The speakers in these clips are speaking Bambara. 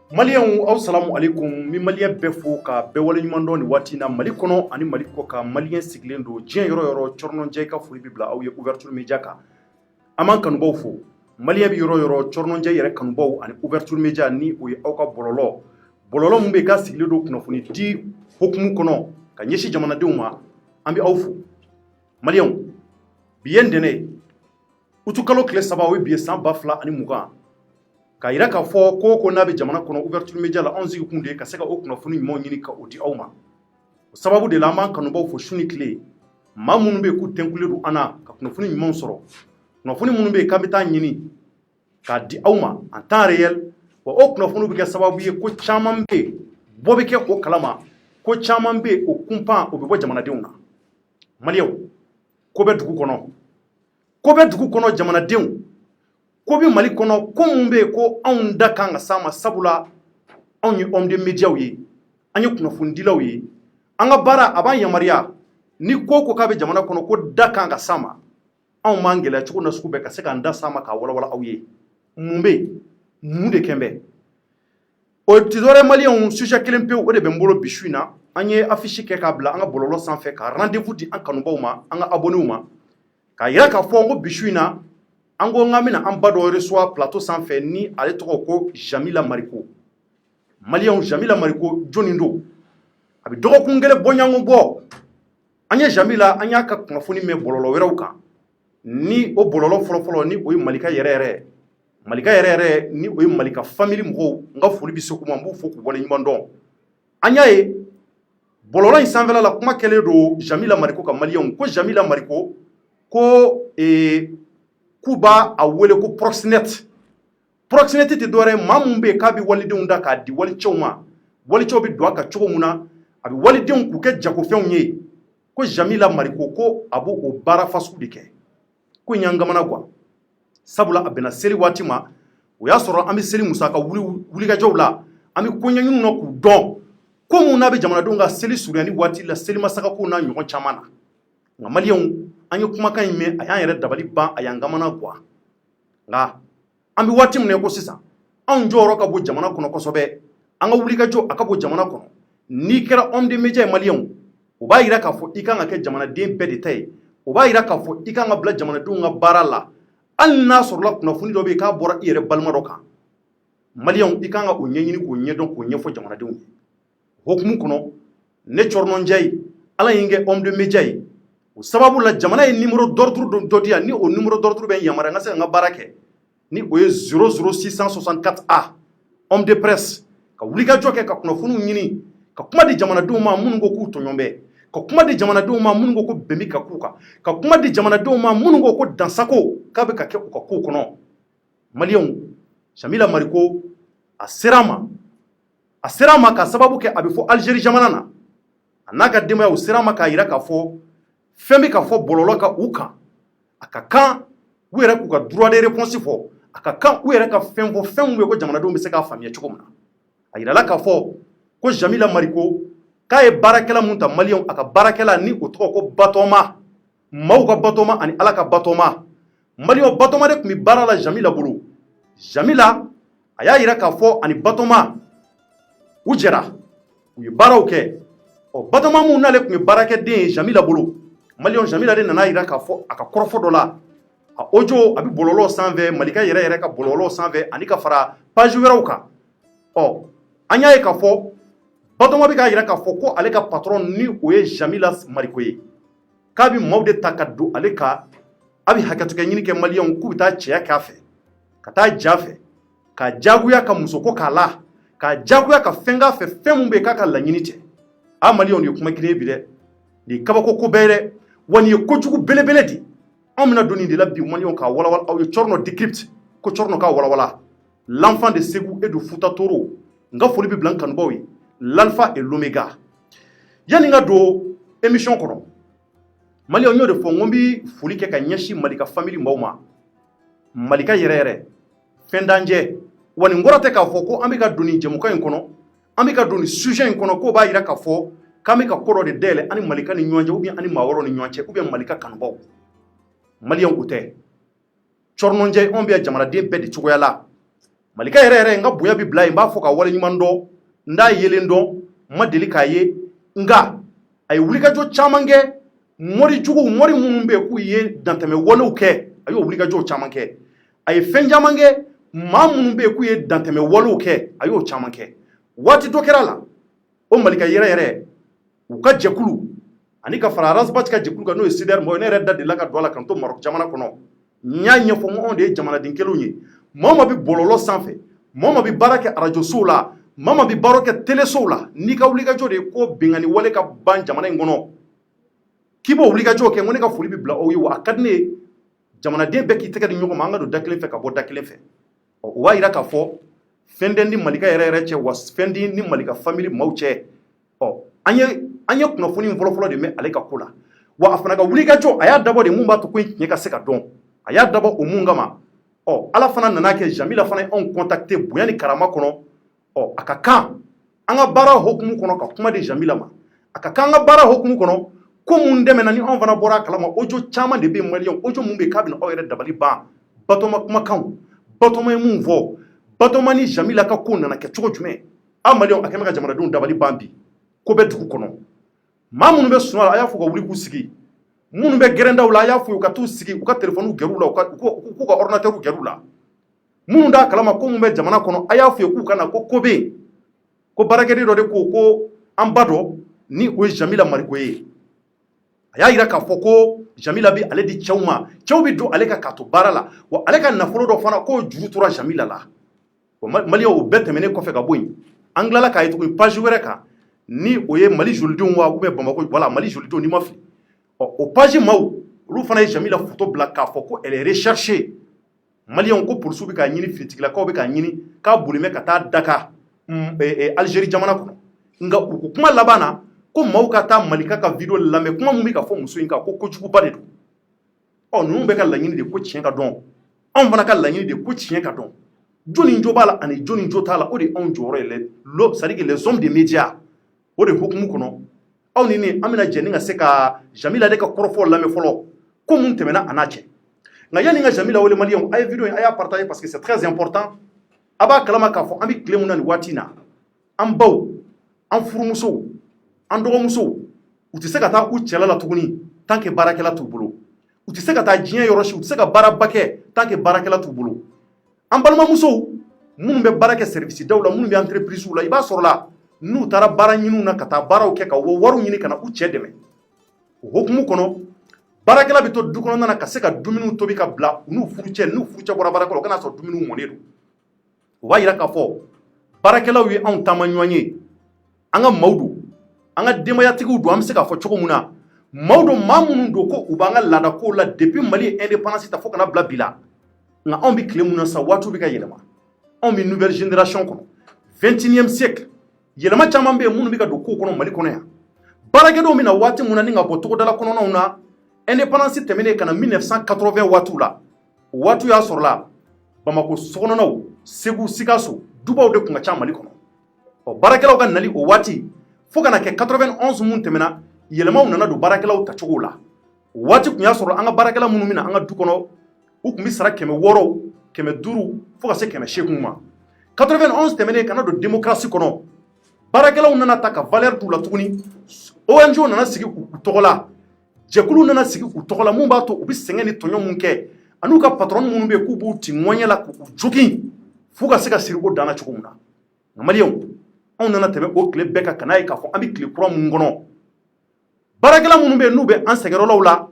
Malien aw salamu alaikum mi malien bɛɛ fo ka bɛɛ wale ɲuman dɔn ni waati na Mali kɔnɔ ani Mali kɔ ka malien sigilen don diɲɛ yɔrɔ yɔrɔ Cɔrɔnɔnjɛ ka foli bi bila aw ye ouverture media kan an b'an kanubaw fo malien bi yɔrɔ yɔrɔ Cɔrɔnɔnjɛ yɛrɛ kanubaw ani ouverture media ni o ye aw ka bɔlɔlɔ mun bɛ ka sigilen don kunnafoni di hokumu kɔnɔ ka ɲɛsin jamanadenw ma an bɛ aw fo malien bi ye ntɛnɛn utukalo tile 3 o ye bi ye san 2020 ka yira k'a fɔ ko n'a bɛ jamana kɔnɔ ouverture media la anw sigikun de ka se ka o kunnafoni ɲumanw ɲini ka o di aw ma o sababu de la an b'an kanubaw fo su ni tile maa minnu bɛ yen k'u tɛnkulen don an na ka kunnafoni ɲumanw sɔrɔ kunnafoni minnu bɛ yen k'an bɛ taa ɲini k'a di aw ma en temps réel wa o kunnafoniw bɛ kɛ sababu ye ko caman bɛ yen bɔ bɛ kɛ o kalama ko caman bɛ yen o kunpan o bɛ bɔ jamanadenw na maliyɛnw ko bɛ dugu kɔnɔ jamanadenw ko bi Mali kɔnɔ ko mun bɛ ko anw da kan ka s'an ma sabula anw ye homme de médias ye an ye kunnafonidilaw ye an ka baara a b'an yamaruya ni ko k'a bɛ jamana kɔnɔ ko da kan ka s'an ma anw m'an gɛlɛya cogo na sugu bɛɛ ka se k'an da s'an ma k'a walawala aw ye mun bɛ yen mun de kɛn bɛ o tɛ dɔ wɛrɛ ye maliyɛnw sujet kelen pewu o de bɛ n bolo bi su in na an ye affiche kɛ k'a bila an ka bɔlɔlɔ sanfɛ ka rendez-vous di an kanubaw ma an ka abonnés ma k'a yira k'a fɔ n ko bi su in na an ko nka bɛna an ba dɔ reçoit plateau sanfɛ ni ale tɔgɔ ko Jamila Mariko maliyɛnw Jamila Mariko jɔnni don a bɛ dɔgɔkun kelen bɔɲɔgɔn bɔ an ye Jamila an y'a ka kunnafoni mɛn bɔlɔlɔ wɛrɛw kan ni o bɔlɔlɔ fɔlɔfɔlɔ ni o ye Malika yɛrɛ ni o ye Malika famille mɔgɔw n ka foli bɛ se k'u ma n b'u fo k'u wale ɲuman dɔn an y'a ye bɔlɔlɔ in sanfɛla la kuma kɛlen don Jamila Mariko ka maliyɛnw ko Jamila Mariko ko k'u b'a wele ko proxénète tɛ dɔwɛrɛ ye maa mun bɛ yen k'a bɛ walidenw da k'a di walicɛw ma walicɛw bɛ don a kan cogo mun na a bɛ walidenw k'u kɛ jagofɛnw ye ko Jamila Mariko ko a b'o o baara fasugu de kɛ ko in y'an kamana quoi sabula a bɛnna seli waati ma o y'a sɔrɔ an bɛ seli musaka wulikajɔw la an bɛ koɲɛɲiniw na k'u dɔn ko mun n'a bɛ jamanadenw ka seli surunyani waati la seli masakakow n'a ɲɔgɔn caman na nka maliyɛnw an ye kumakan in mɛn a y'an yɛrɛ dabali ban a y'an kamana guwa nka an bɛ waati min na ko sisan anw jɔyɔrɔ ka bon jamana kɔnɔ kosɛbɛ an ka wulikajɔ a ka bon jamana kɔnɔ n'i kɛra homme de média ye maliyɛnw o b'a yira k'a fɔ i kan ka kɛ jamanaden bɛɛ de ta ye o b'a yira k'a fɔ i kan ka bila jamanadenw ka baara la hali n'a sɔrɔla kunnafoni dɔ bɛ yen k'a bɔra i yɛrɛ balima dɔ kan maliyɛnw i kan ka o ɲɛɲini k'o ɲɛdɔn k'o ɲɛfɔ jamanadenw ye hokumu kɔnɔ ne Cɔrɔnɔnjɛ ye ala ye n kɛ homme de média ye o sababu la jamana ye numéro d'ordre dɔ di yan ni o numéro d'ordre bɛ yamaruya n ka se ka n ka baara kɛ ni o ye 00664A homme de presse ka wulikajɔ kɛ ka kunnafoniw ɲini ka kuma di jamanadenw ma minnu ko k'u tɔɲɔn bɛ ka kuma di jamanadenw ma minnu ko ko bɛnbɛ ka k'u kan ka kuma di jamanadenw ma minnu ko ko dansako k'a bɛ ka kɛ u ka kow kɔnɔ maliyɛnw Jamila Mariko a sera an ma ka sababu kɛ a bɛ fɔ Algérie jamana na a n'a ka denbaya u sera an ma k'a yira k'a fɔ fɛn bɛ ka fɔ bɔlɔlɔ kan u kan a ka kan u yɛrɛ k'u ka droit de réponse fɔ a ka kan u yɛrɛ ka fɛn fɔ fɛn min bɛ ko jamanadenw bɛ se k'a faamuya cogo min na a yirala k'a fɔ ko Jamila Mariko k'a ye baarakɛla mun ta maliyɛnw a ka baarakɛla ni o tɔgɔ ko Batɔma maaw ka Batɔma ani ala ka Batɔma maliyɛnw Batɔma de tun bɛ baara la Jamila bolo Jamila a y'a yira k'a fɔ ani Batɔma u jɛra u ye baaraw kɛ Batɔma mun n'ale tun ye baarakɛden ye Jamila bolo maliyɛnw Jamila de nana yira k'a fɔ a ka kɔrɔfɔ dɔ la a audio a bɛ bɔlɔlɔ sanfɛ Malika yɛrɛ ka bɔlɔlɔ sanfɛ ani ka fara page wɛrɛw kan an y'a ye k'a fɔ Batɔma bɛ k'a yira k'a fɔ ko ale ka patron ni o ye Jamila Mariko ye k'a bɛ maaw de ta ka don ale kan a bɛ hakɛtokɛ ɲini kɛ maliyɛnw k'u bɛ taa cɛya k'a fɛ ka taa ja fɛ ka jagoya ka musoko k'a la ka jagoya ka fɛn k'a fɛ fɛn min bɛ k'a ka laɲini tɛ maliyɛnw nin ye kuma kelen ye bi dɛ nin ye kabako ko bɛɛ ye dɛ wa nin ye kojugu belebele de anw bɛna don nin de la bi maliyɛnw k'a walawala aw ye Cɔrɔnɔ décrypte ko Cɔrɔnɔ k'a walawala l'enfant de Ségou et de Fouta Toro n ka foli bɛ bila n kanubaw ye l'alpha et l'oméga yanni n ka don émission kɔnɔ maliyɛnw n y'o de fɔ n ko n bɛ foli kɛ ka ɲɛsin Malika famille maaw ma Malika yɛrɛ fɛn d'anjɛ wa nin kɔrɔ tɛ k'a fɔ ko an bɛ ka don nin jɛmukan in kɔnɔ an bɛ ka don nin sujet in kɔnɔ k'o b'a yira k'a fɔ k'an bɛ ka ko dɔ de dayɛlɛ ani Malika ni ɲɔgɔn cɛ ou bien ani maa wɛrɛw ni ɲɔgɔn cɛ ou bien Malika kanubaw maliyɛnw o tɛ Cɔrɔnɔnjɛ anw bɛ jamanaden bɛɛ de cogoya la malika yɛrɛ nga bonya bi bila ye b'a fɔ ka wale ɲuman dɔn nda yelen dɔn ma deli k'a ye nga a ye wulikajɔ caman kɛ mori jugu mori minnu bɛ k'u ye dantɛmɛ walew kɛ a y'o wulikajɔw caman kɛ a ye fɛn caman kɛ maa minnu bɛ k'u ye dantɛmɛ walew kɛ a y'o caman kɛ waati dɔ kɛra la o malika yɛrɛ u ka jɛkulu ani ka fara Arazbati ka jɛkulu kan n'o ye CDR mɔgɔ ne yɛrɛ da delila ka don a la kan to Maroc jamana kɔnɔ n y'a ɲɛfɔ n ko anw de ye jamanaden kelenw ye maa o maa bɛ bɔlɔlɔ sanfɛ maa o maa bɛ baara kɛ arajo sow la maa o maa bɛ baara kɛ télésow la n'i ka wulikajɔ de ye ko bɛnkanni wale ka ban jamana in kɔnɔ k'i b'o wulikajɔ kɛ n ko ne ka foli bɛ bila aw ye wa a ka di ne ye jamanaden bɛɛ k'i tɛgɛ di ɲɔgɔn ma an ka don da kelen fɛ ka bɔ da kelen fɛ o b'a jira k'a fɔ fɛn tɛ ni malika yɛrɛ cɛ wa fɛn tɛ ni malika famille maaw cɛ an ye kunnafoni fɔlɔfɔlɔ de mɛn ale ka ko la wa a fana ka wulikajɔ a y'a dabɔ de mun b'a to ko in tiɲɛ ka se ka dɔn a y'a dabɔ o mun kama ala fana nana kɛ Jamila fana ye anw contacté bonya ni karama kɔnɔ a ka kan an ka baara hokumu kɔnɔ ka kuma di Jamila ma a ka kan an ka baara hokumu kɔnɔ ko mun dɛmɛna ni anw fana bɔra a kalama audio caman de bɛ maliyɛnw audio mun bɛ k'a bɛna aw yɛrɛ dabali ban Batoma kumakanw Batoma ye mun fɔ Batoma ni Jamila ka ko nana kɛ cogo jumɛn a maliyɛnw a kɛmɛ ka jamanadenw dabali ban bi ko bɛ dugu kɔnɔ maa minnu bɛ sunɔgɔ a y'a fɔ ka wuli k'u sigi minnu bɛ gɛrɛndaw la a y'a fɔ u ka t'u sigi u ka téléphone gɛr'u la k'u ka ordinateur gɛr'u la minnu d'a kalama ko mun bɛ jamana kɔnɔ a y'a fɔ k'u ka na ko bɛ yen ko baarakɛden dɔ de ko an ba dɔ ni o ye Jamila Mariko ye a y'a jira k'a fɔ ko Jamila bɛ ale di cɛw ma cɛw bɛ don ale ka k'a to baara la wa ale ka nafolo dɔ fana k'o juru tora Jamila la maliyɛnw o bɛɛ tɛmɛnen kɔfɛ ka bɔ yen an tilala k'a ye tuguni page wɛrɛ kan ni o ye Mali jolidenw wa ou bien Bamako voilà Mali jolidenw ni ma fili o page maaw olu fana ye Jamila photo bila k'a fɔ ko elle est recherchée maliyɛnw ko polisiw bɛ k'a ɲini finitigilakaw bɛ k'a ɲini k'a bolimɛ ka taa Dakar Algérie jamana kɔnɔ nka u kuma laban na ko maaw ka taa malika ka video lamɛn kuma mun bɛ ka fɔ muso in kan ko kojuguba de don ninnu bɛ ka laɲini de ko tiɲɛ ka dɔn anw fana ka laɲini de ko tiɲɛ ka dɔn joni jo b'a la ani joni jo t'a la o de anw jɔyɔrɔ ye c'est-à-dire les hommes des médias o de hukumu kɔnɔ aw ni ne an bɛna jɛ ni ka se ka Jamila de ka kɔrɔfɔ lamɛn fɔlɔ ko mun tɛmɛna a n'a cɛ nka yanni ka Jamila wele maliyɛnw a ye video in a y'a partager parce que c'est très important a b'a kalama k'a fɔ an bɛ tile mun na nin waati in na an baw an furumusow an dɔgɔmusow u tɛ se ka taa u cɛla la tuguni tant que baarakɛla t'u bolo u tɛ se ka taa diɲɛ yɔrɔ si u tɛ se ka baaraba kɛ tant que baarakɛla t'u bolo an balimamusow minnu bɛ baara kɛ service daw la minnu bɛ entreprise la i b'a sɔrɔ la n'u taara baara ɲiniw na ka taa baaraw kɛ ka wariw ɲini ka na u cɛ dɛmɛ o hukumu kɔnɔ baarakɛla bɛ to du kɔnɔna na ka se ka dumuniw tobi ka bila n'u furucɛ bɔra baara kɔnɔ o kana sɔrɔ dumuniw mɔnen don o b'a jira k'a fɔ baarakɛlaw ye anw taama ɲɔgɔn ye an ka maaw don an ka denbayatigiw don an bɛ se k'a fɔ cogo min na maaw don maa minnu don ko u b'an ka laadakow la depuis Mali ye indépendance ta fo kana bila bi la nka anw bɛ tile mun na sa waatiw bɛ ka yɛlɛma anw bɛ nouvelle génération kɔnɔ 21e siècle yɛlɛma caman bɛ yen minnu bɛ ka don kow kɔnɔ Mali kɔnɔ yan baarakɛdenw bɛ na waati mun na ni ka bɔ togodala kɔnɔnaw na indépendance tɛmɛnen ka na 1980 waatiw la o waatiw y'a sɔrɔ la Bamako sokɔnɔnaw Segu Sikaso dubaw de tun ka ca Mali kɔnɔ baarakɛlaw ka nali o waati fo kana kɛ 91 mun tɛmɛna yɛlɛmaw nana don baarakɛlaw tacogo la o waati tun y'a sɔrɔ an ka baarakɛla minnu bɛna an ka du kɔnɔ u tun bɛ sara 100 150 fo ka se 800 ma 91 tɛmɛnen kana don démocratie kɔnɔ baarakɛlaw nana ta ka valeur t'u la tuguni ONG nana sigi u tɔgɔ la jɛkulu nana sigi u tɔgɔ la mun b'a to u bɛ sɛgɛn ni tɔɲɔ mun kɛ an'u ka patron minnu bɛ k'u b'u ti ŋɔɲɛ la k'u jogin fo ka se ka siri o danna cogo min na nka maliyɛnw anw nana tɛmɛ o tile bɛɛ kan ka n'a ye k'a fɔ an bɛ tile kura mun kɔnɔ baarakɛla minnu bɛ yen n'u bɛ an sɛgɛrɛlaw la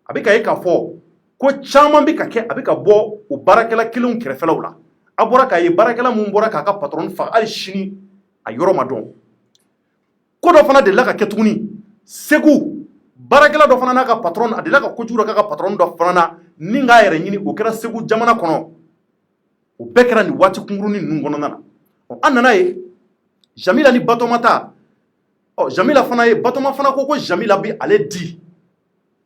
a bɛ ka ye k'a fɔ ko caman bɛ ka kɛ a bɛ ka bɔ o baarakɛla kelenw kɛrɛfɛlaw la a bɔra k'a ye baarakɛla mun bɔra k'a ka patron faga hali sini a yɔrɔ ma dɔn ko dɔ fana delila ka kɛ tuguni Segu baarakɛla dɔ fana n'a ka patron a delila ka kojugu dɔ k'a ka patron dɔ fana na ni k'a yɛrɛ ɲini o kɛra Segu jamana kɔnɔ o bɛɛ kɛra nin waati kunkurunin ninnu kɔnɔna na an nana ye Jamila ni Batoma ta Jamila fana ye Batoma fana ko Jamila bɛ ale di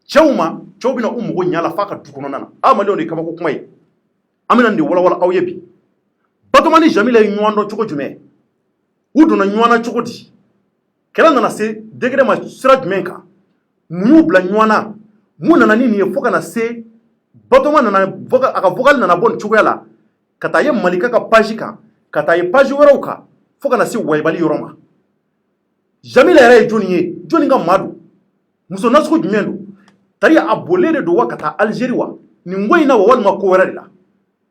cɛw ma cɛw bɛna u mago ɲa la f'a ka du kɔnɔna na a maliyɛnw de ye kabako kuma ye an bɛna nin de walawala aw ye bi Batoma ni Jamila ye ɲɔgɔn dɔn cogo jumɛn u donna ɲɔgɔn na cogo di kɛlɛ nana se degré ma sira jumɛn kan mun y'u bila ɲɔgɔn na mun nana ni nin ye fo kana se Batoma nana a ka vocal nana bɔ nin cogoya la ka taa ye Malika ka page kan ka taa ye page wɛrɛw kan fo kana se wayibali yɔrɔ ma. Jamila yɛrɛ ye jɔnni ye jɔnni ka maa don muso nasugu jumɛn don tari a bolen de don wa ka taa Algérie wa nin ko in na wa walima ko wɛrɛ de la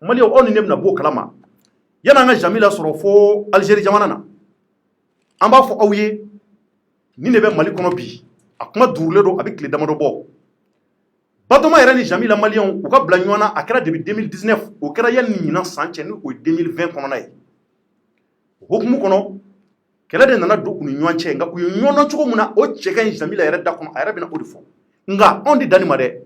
Maliyɛnw aw ni ne bɛna b'o kalama yan'an ka Jamila sɔrɔ fo Algérie jamana na an b'a fɔ aw ye nin de bɛ Mali kɔnɔ bi a kuma durulen don a bɛ tile damadɔ bɔ Batoma yɛrɛ ni Jamila Maliyɛnw u ka bila ɲɔgɔn na a kɛra depuis 2019 o kɛra yanni ɲinan san cɛ ni o ye 2020 kɔnɔna ye o hukumu kɔnɔ kɛlɛ de nana don u ni ɲɔgɔn cɛ nka u ye ɲɔgɔn dɔn cogo min na o cɛ ka ɲi Jamila yɛrɛ da kɔnɔ a yɛrɛ bɛna o de fɔ nka anw de danni ma dɛ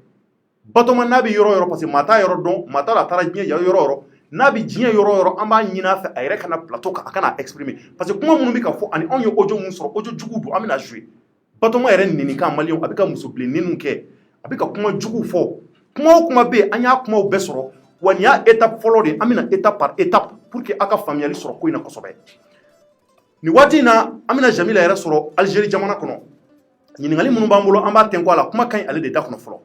Batoma n'a bɛ yɔrɔ yɔrɔ parce que maa t'a yɔrɔ dɔn maa t'a la a taara diɲɛ yɔrɔ yɔrɔ n'a bɛ diɲɛ yɔrɔ yɔrɔ an b'a ɲini a fɛ a yɛrɛ kana plateau kan a kana exprimer parce que kuma minnu bɛ ka fɔ ani anw ye audio mun sɔrɔ audio jugu don an bɛna jouer Batoma yɛrɛ ninikan Maliyɛnw a bɛ ka muso bilenninw kɛ a bɛ ka kuma jugu fɔ kuma o kuma bɛ yen an y'a kumaw bɛɛ sɔrɔ wa nin y'a étape fɔlɔ de ye an bɛna étape par étape pour que aw ka faamuyali sɔrɔ ko in na kosɛbɛ nin waati in na an bɛna Jamila yɛrɛ sɔrɔ Algérie jamana kɔnɔ ɲininkali minnu b'an bolo an b'a tɛnku a la kuma ka ɲi ale de da kɔnɔ fɔlɔ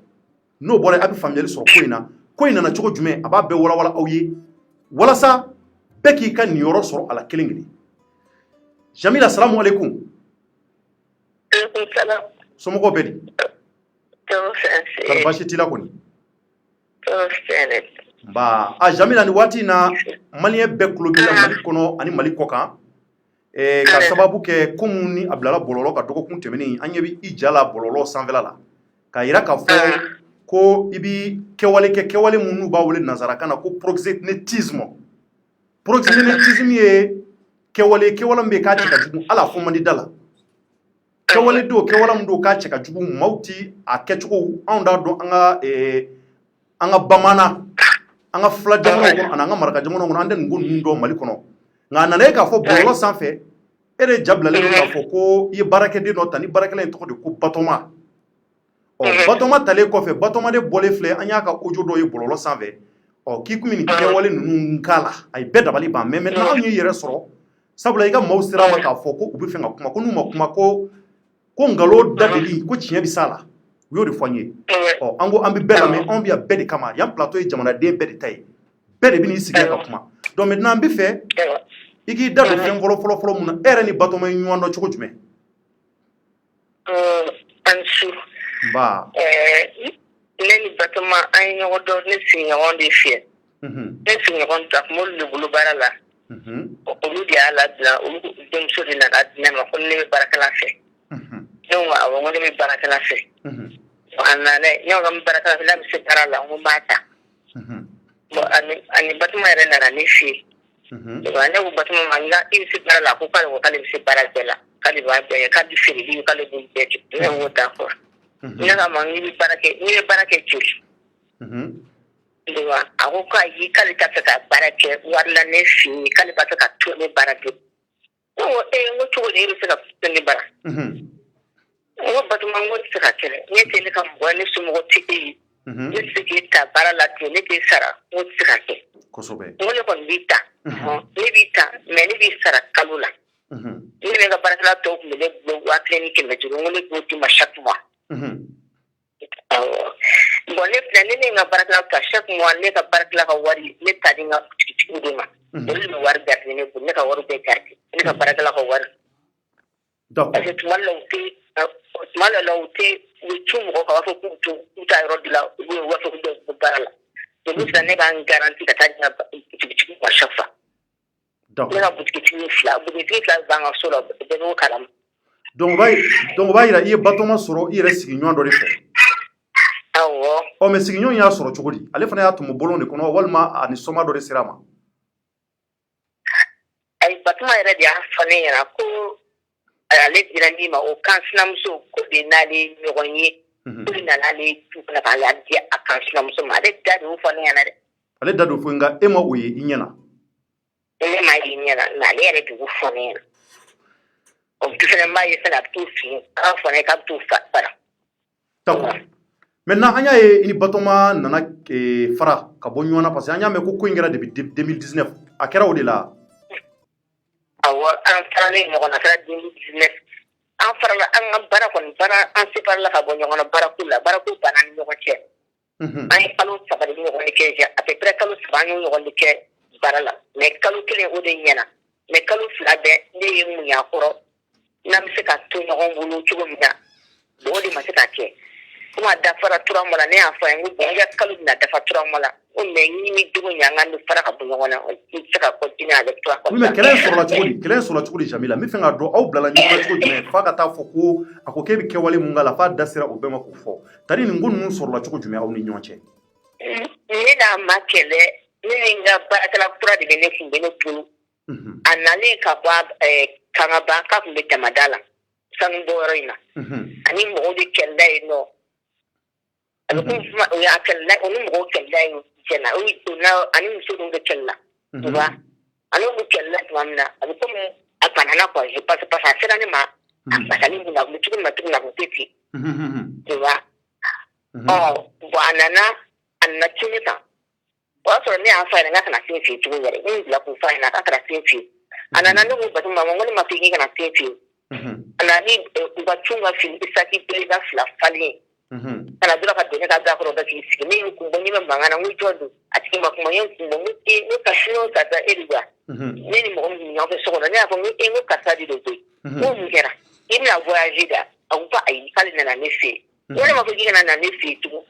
n'o bɔra yen a bɛ faamuyali sɔrɔ ko in nana cogo jumɛn a b'a bɛɛ walawala aw ye walasa bɛɛ k'i ka niyɔrɔ sɔrɔ a la kelen kelen Jamila salamu alaikum somɔgɔw bɛ di kari baasi t'i la kɔni nba Jamila nin waati in na Maliyɛn bɛɛ tulo b'i la Mali kɔnɔ ani Mali kɔ kan ka sababu kɛ ko mun ni a bilala bɔlɔlɔ ka dɔgɔkun tɛmɛnen an ɲɛ bɛ i ja la bɔlɔlɔ sanfɛla la k'a yira k'a fɔ ko i bi kɛwale minnu b'a wele nanzarakan na ko proxénétisme ye kɛwale min bɛ k'a cɛ ka jugu hali a fɔ man di da la kɛwale min don k'a cɛ ka jugu maaw ti a kɛcogo anw t'a dɔn an ka bamanan an ka fila jamanaw kɔnɔ ani an ka maraka jamanaw kɔnɔ an tɛ nin ko ninnu dɔn Mali kɔnɔ nka a nana ye k'a fɔ bɔlɔlɔ sanfɛ e de jabilalen don k'a fɔ ko i ye baarakɛden dɔ ta ni baarakɛla in tɔgɔ de ko Batoma Batoma talen kɔfɛ Batoma de bɔlen filɛ an y'a ka audio dɔ ye bɔlɔlɔ sanfɛ k'i kun nin kɛwale ninnu k'a la a ye bɛɛ dabali ban mais maintenant anw y'i yɛrɛ sɔrɔ sabula i ka maaw sera ma k'a fɔ ko u bɛ fɛ ka kuma ko n'u ma kuma ko nkalon dadeli ko tiɲɛ bɛ s'a la u y'o de fɔ an ye an ko an bɛ bɛɛ lamɛn anw bɛ yan bɛɛ de kama yan plateau ye jamanaden bɛɛ de ta ye bɛɛ de bɛ n'i sigi ka kuma donc maintenant an bɛ fɛ i k'i da don fɛn fɔlɔ mun na e yɛrɛ ni Batoma ye ɲɔgɔn dɔn cogo jumɛn nba ne ni Batoma an ye ɲɔgɔn dɔn ne sigiɲɔgɔn de fiyɛ ne sigiɲɔgɔn ta kuma olu de bolo baara la olu de y'a labila olu denmuso de nana di ne ma ko ne bɛ baarakɛla fɛ ne ko awɔ ko ne bɛ baarakɛla fɛ a nana ne ko n bɛ baarakɛla fɛ n'a bɛ se baara la n ko n b'a ta ani Batoma yɛrɛ nana ne fɛ yen ne ko Batoma ma n i bɛ se baara la ko k'ale ko k'ale bɛ se baara bɛɛ la k'ale b'a bɛɛ kɛ k'ale feereli ye k'ale b'o bɛɛ kɛ ne ko d'accord ne ka ma n'i bɛ baara kɛ joli a ko k'ayi k'ale t'a fɛ ka baara kɛ wari la ne fɛ yen k'ale b'a fɛ ka to ne baara kɛ ne ko n ko cogo di e bɛ se ka to ne baara n ko Batoma n ko tɛ se ka kɛ ne tɛ ne ka mɔgɔ ne somɔgɔ tɛ e ye ne tɛ se k'e ta baara la ten ne t'e sara n ko tɛ se ka kɛ n ko ne kɔni b'i ta ne b'i ta mais ne b'i sara kalo la ne bɛ ka baarakɛla tɔw tun bɛ ne bolo 1500 n ko ne b'o d'i ma chaque mois bon ne filɛ ne ye n ka baarakɛla ta chaque mois ne ka baarakɛla ka wari ne ta di n ka butigitigiw de ma olu de bɛ wari garder ne bolo ne ka wari bɛɛ garder ne ka baarakɛla ka wari parce que tuma dɔ la u bɛ cu mɔgɔ kan u b'a fɔ k'u t'a yɔrɔ dilan u b'a fɔ k'u bɛ baara la olu fila ne b'an garanti ka taa di n ka butigitigiw ma chaque fois ne ka butigitigi fila b'an ka so la bɛɛ b'o kalama. Donc o b'a yira i ye Batoma sɔrɔ i yɛrɛ sigiɲɔgɔn dɔ de fɛ. Awɔ. Mais sigiɲɔgɔn y'a sɔrɔ cogo di? Ale fana y'a tɔmɔ bolon de kɔnɔ walima a ni soma dɔ de sera a ma? Ayi Batoma yɛrɛ de y'a fɔ ne ɲɛna ko ale dira min ma o kan sinamuso ko de n'ale ɲɔgɔn ye ko nan'ale tu fana k'ale di a kan sinamuso ma ale da de y'o fɔ ne ɲɛna dɛ. Ale da de y'o fɔ nka e ma o ye i ɲɛna? Ne ma ye i ɲɛna nka ale yɛrɛ de y'o fɔ ne ɲɛna. O du fana m'a ye fana a bɛ t'o fɛ yen k'a fɔ ne k'a bɛ t'o fara. D'accord. Maintenant an y'a ye i ni Batoma nana fara ka bɔ ɲɔgɔn na parce que an y'a mɛn ko in kɛra depuis 2019 a kɛra o de la. Awɔ an faralen ɲɔgɔn na a kɛra 2019 an farala an ka baara kɔni an séparé la ka bɔ ɲɔgɔn na baarako la baarako banna ni ɲɔgɔn cɛ. An ye kalo 3 de ɲɔgɔn de kɛ à peu près kalo 3 an ye ɲɔgɔn de kɛ barala mais kalo kelen o de ɲɛna mais kalo fila bɛɛ ne ye mun y'a kɔrɔ n'an bɛ se ka to ɲɔgɔn bolo cogo min na o de ma se ka kɛ komi a dafara turama la ne y'a fɔ a ye n ko bon i ka kalo bɛna dafa turama la ko mais ɲimi dogo ɲanga bɛ fara ka bɔ ɲɔgɔn na i tɛ se ka continuer avec toi. Oui mais kɛlɛ sɔrɔla cogo di Jamila min fɛn ka dɔn aw bilala ɲɔgɔn na cogo jumɛn f'a ka taa fɔ ko a ko k'e bɛ kɛwale mun k'a la f'a da sera o bɛɛ ma k'o fɔ tari nin ko ninnu sɔrɔla cogo jumɛn aw ni ɲɔgɔn cɛ. Ne n'a ma kɛlɛ ne ni n ka baarakɛla kura de bɛ ne kun bɛ ne bolo a nalen ka bɔ Kangaba k'a tun bɛ Damada la sanu bɔyɔrɔ in na ani mɔgɔw de kɛlɛla yen nɔ a bɛ komi o y'a kɛlɛla o ni mɔgɔw kɛlɛla yen cɛna o na ani muso dɔw de kɛlɛla tu vois ani olu kɛlɛla tuma min na a bɛ komi a banana quoi je pense parce que a sera ne ma a basali mun na a bɛ cogo min na cogo min na a kun tɛ ten tu vois bon a nana tini kan o y'a sɔrɔ ne y'a fɔ a ɲɛna n ka kana sen fɛ cogo yɛrɛ ne bila k'o fɔ a ɲɛna k'a kana sen fɛ a nana ne ko Batoma ma ko ne ma fɔ k'i kana sen fɛ a nana ni u ka cun ka fini saki belebeleba fila falen kana dɔrɔn ka don ne ka da kɔrɔ bɛɛ k'i sigi ne y'u kun bɔ ne bɛ mankan na n ko jɔn don a tigi ma kuma n ye n kun bɔ n ko ne ka sini o karisa e de wa ne ni mɔgɔ min ɲɔgɔn fɛ so kɔnɔ ne y'a fɔ n ko n ko karisa de don koyi n ko mun kɛra i bɛna voyager da a ko ayi k'ale nana ne fɛ yen n ko ne ma fɔ k'i kana na ne fɛ yen tugun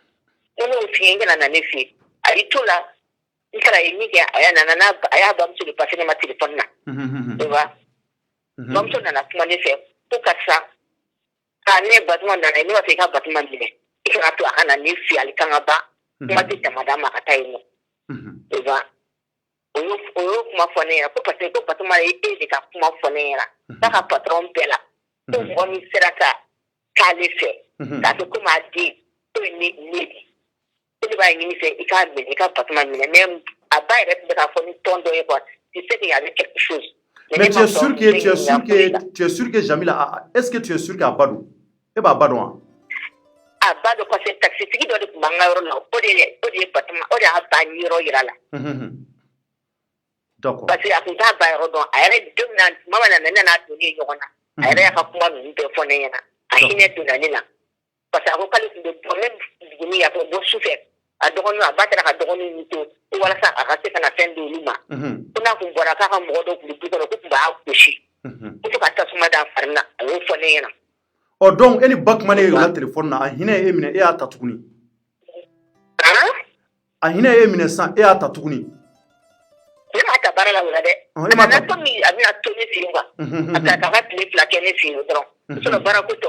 n ko f'i ye n kana na ne fɛ yen a y'i to la n taara ye min kɛ a y'a bamuso de passer ne ma téléphone na tu vois bamuso nana kuma ne fɛ ko karisa ne Batoma nana ne b'a fɛ i ka Batoma minɛ i kana to a ka na ne fɛ ale kan ka ban kuma tɛ Damada ma ka taa yen nɔ tu vois o y'o kuma fɔ ne ɲɛna ko parce que ko Batoma ye e de ka kuma fɔ ne ɲɛna k'a ka patron bɛɛ la ko mɔgɔ min sera ka k'ale fɛ k'a kɛ komi a den ko ye ne de ne b'a ɲini fɛ i k'a minɛ i ka Batoma minɛ mais a ba yɛrɛ tun bɛ k'a fɔ ni tɔn dɔ ye quoi tu sais qu'il y avait quelque chose. Mais tu es sûr que Jamila est-ce que tu es sûr qu'à ba don e b'a ba dɔn wa. A ba dɔn parce que taxitigi dɔ de tun b'an ka yɔrɔ la o de ye Batoma o de y'a ba yɔrɔ yira la. D'accord. Parce que a tun t'a ba yɔrɔ dɔn a yɛrɛ don min na mama nana ne n'a don ne ɲɔgɔn na a yɛrɛ y'a ka kuma ninnu bɛɛ fɔ ne ɲɛna a hinɛ donna ne la parce que a ko k'ale tun bɛ bɔ même Buguni yan fɛ bɔ sufɛ a dɔgɔnin a ba taara ka dɔgɔnin to walasa a ka se ka na fɛn di olu ma ko n'a kun bɔra k'a ka mɔgɔ dɔ tun bɛ du kɔnɔ ko tun b'a gosi ko fo ka tasuma d'a fari la a y'o fɔ ne ɲɛna. Ɔ donc e ni ba kuma ne ye o la téléphone na a hinɛ ye e minɛ e y'a ta tuguni. A hinɛ ye e minɛ sisan e y'a ta tuguni. Ne m'a ta baara la o la dɛ. A nana komi a bɛna to ne fɛ yen quoi a bɛ ka tile fila kɛ ne fɛ yen dɔrɔn baarako tɛ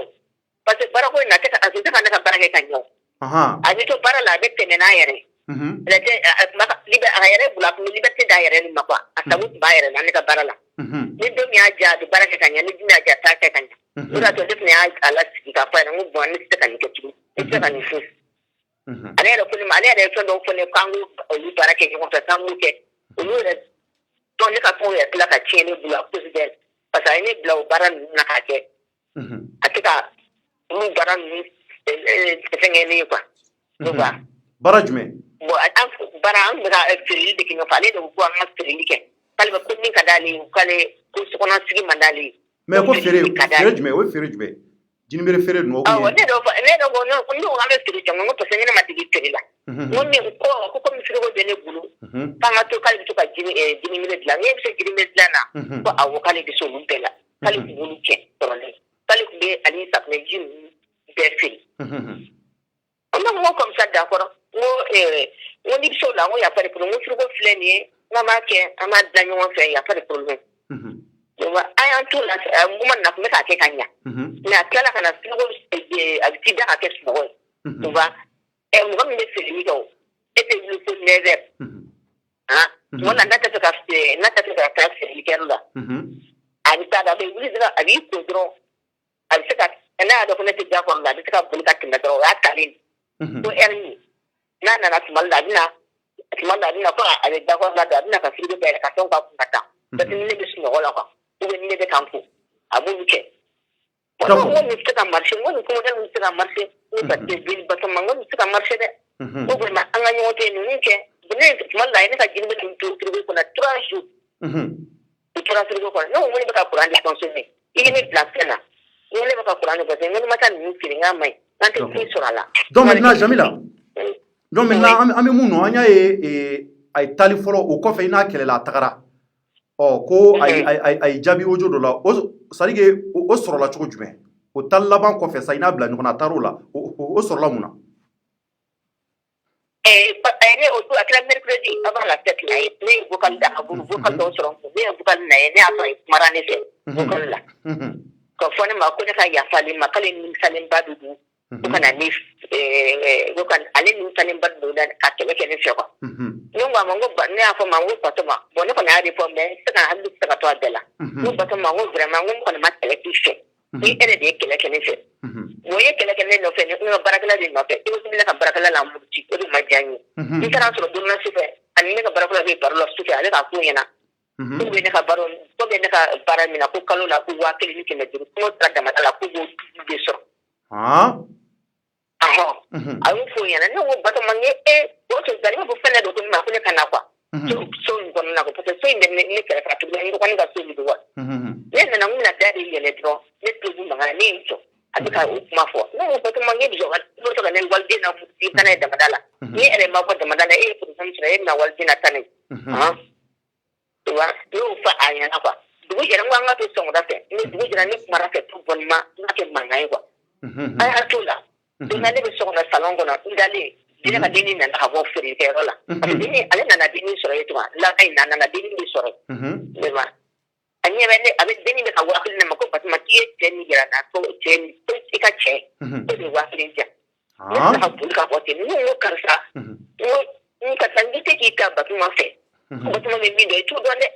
parce que baarako in na a tɛ ka ne ka baara kɛ ka ɲɛ o. A bɛ to baara la a bɛ tɛmɛ n'a yɛrɛ a yɛrɛ bolo a tun bɛ liberté d'a yɛrɛ ma quoi a sago tun b'a yɛrɛ la ne ka baara la ni don min y'a diya a bɛ baara kɛ ka ɲɛ ni don min y'a diya a t'a kɛ ka ɲɛ o de y'a to ne fana y'a lasigi k'a fɔ a ɲɛna n ko bon ne tɛ se ka nin kɛ tugun ne tɛ se ka nin fo ale yɛrɛ ko ne ma ale yɛrɛ ye fɛn dɔw fɔ ne k'an k'olu baara kɛ ɲɔgɔn fɛ k'an k'u kɛ olu yɛrɛ donc ne ka fɛnw yɛrɛ tila ka tiɲɛ ne bolo à cause d'elle parce que a ye ne bila o baara ninnu na k'a kɛ a tɛ ka olu baara ninnu fɛnkɛ ne ye quoi. Baara jumɛn? Bon baara an bɛ ka feereli de kɛ ɲɔgɔn fɛ ale de ko an ka feereli kɛ k'ale bɛ ko min ka d'ale ye k'ale ko sokɔnɔsigi man d'ale ye. Mais ko feere jumɛn o ye feere jumɛn? Jinibere feere ninnu. Awɔ ne dɔ ko ne ko an bɛ feere kɛ n ko parce que ne ma dege feere la. N ko ko komi firiko bɛ ne bolo k'an ka to k'ale bɛ to ka jinibere dilan n'e bɛ se jinibere dilan na ko awɔ k'ale bɛ se olu bɛɛ la k'ale tun b'olu kɛ kɔrɔlen k'ale tun bɛ ani safunɛji ninnu bɛɛ feere. On m'a comme ça d'accord. On dit ça là, on y a pas de problème. On trouve que flâner, on m'a fait, on m'a donné un fait, y a pas de problème. Donc, ayant tout là, moi n'a pas fait kanya. Mais à quel âge on a fait avec qui à quel moment? Tu vois? Et moi me fait lui donc. Et c'est le coup never. Hein? Moi n'a pas fait faire c'est le là. Avec ça d'abord, vous dites là, avec coudron. Avec ça, on a donc on était d'accord là, avec ça pour le cas que nous avons à Kaline. Ko erni na nana tumal la dina ko avec d'accord la dina ka frigo bɛɛ ka tɔn ka kun ka taa parce que ne bɛ sunɔgɔ la quoi ou bien ne bɛ kan ko a b'olu kɛ bon n ko nin tɛ se ka marcher n ko nin modèle nin tɛ se ka marcher ne ka débile Batoma n ko nin tɛ se ka marcher dɛ n ko vraiment an ka ɲɔgɔn tɛ ninnu kɛ ne tumal la ne ka jini bɛ nin to frigo kɔnɔ 3 jours u tora frigo kɔnɔ ne ko ne bɛ ka courant dépenser i ye ne bila fɛn na ne bɛ ka courant dépenser ne ma taa ninnu feere n k'a ma ɲi. Donc maintenant, Jamila, donc maintenant, an bɛ mun nɔ an y'a ye ay tali fɔlɔ o kɔfɛ ina kɛlɛla a tagara ko ay jaabi ojo dɔ la c'est-à-dire que o sɔrɔla cogo jumɛn o tali laban kɔfɛ sa ina bila ɲɔgɔn na a taar'o la o sɔrɔla mun na ne o to akira mercredi avant la fête là ne vocal da abu vocal do sɔrɔ ne vocal na ne a sɔrɔ mara ne fɛ vocal la ko fɔ ne ma ko ne ka yafali ma kale ni salen ba dudu ko kana ni ko kan ale ni salen ba dudu da ka kɛlɛ kɛ ne fɛ quoi ne ko ma ko ne a fɔ ma ko patoma bon ne kɔni y'a de fɔ mais c'est ka hali se ka to a bɛɛ la ko patoma ko vraiment ko kɔni ma kɛlɛ k'i fɛ ni ere de ye kɛlɛ kɛ ne fɛ o ye kɛlɛ kɛ ne nɔfɛ ne ka baarakɛla de nɔfɛ i bɛ ne ka baarakɛla la muruti o de ma diya n ye n'i taara sɔrɔ don na sufɛ ani ne ka baarakɛla bɛ baro la sufɛ ale k'a f'u ɲɛna ko bɛ ne ka baro ko bɛ ne ka baara min na ko kalo la ko 1000 ni 500 ko taara damada la ko b'o de sɔrɔ a y'o f'o ɲɛna ne ko Batoma n ye o to dari ko fɛnɛ dɔ ko ma ko ne ka na quoi so in kɔnɔna na ko parce que so in bɛ ne kɛrɛfɛ a tugula n dɔgɔnin ka so de don wa ne nana n bɛna da de yɛlɛ dɔrɔn ne tulobu mankan ne ye n jɔ a bɛ ka o kuma fɔ ne ko Batoma n ye jɔ i bɛ to ka ne waliden na i ka n'a ye damada la ni e yɛrɛ ma bɔ damada la e ye problème sɔrɔ e bɛna waliden na tan ne tu vois ne y'o fɔ a ɲɛna quoi dugu jɛra n ko an ka to sɔgɔmada fɛ ni dugu jɛra ne kumara fɛ tout bonnement n ka kɛ mankan ye quoi a y'a to la don na ne bɛ sɔgɔmada salon kɔnɔ n dalen ne ka denni nana ka bɔ feerekɛyɔrɔ la parce que ale nana denni sɔrɔ yen tuma laka in na a nana denni de sɔrɔ ne ma a ɲɛ bɛ ne a bɛ denni bɛ ka 1000 ne ma ko Batoma k'i ye cɛ min jira n na ko cɛ ko i ka cɛ ko de 1000 jan ne nana ka boli ka bɔ ten ne ko karisa n karisa n tɛ k'i ka Batoma fɛ Batoma bɛ min dɔn i t'o dɔn dɛ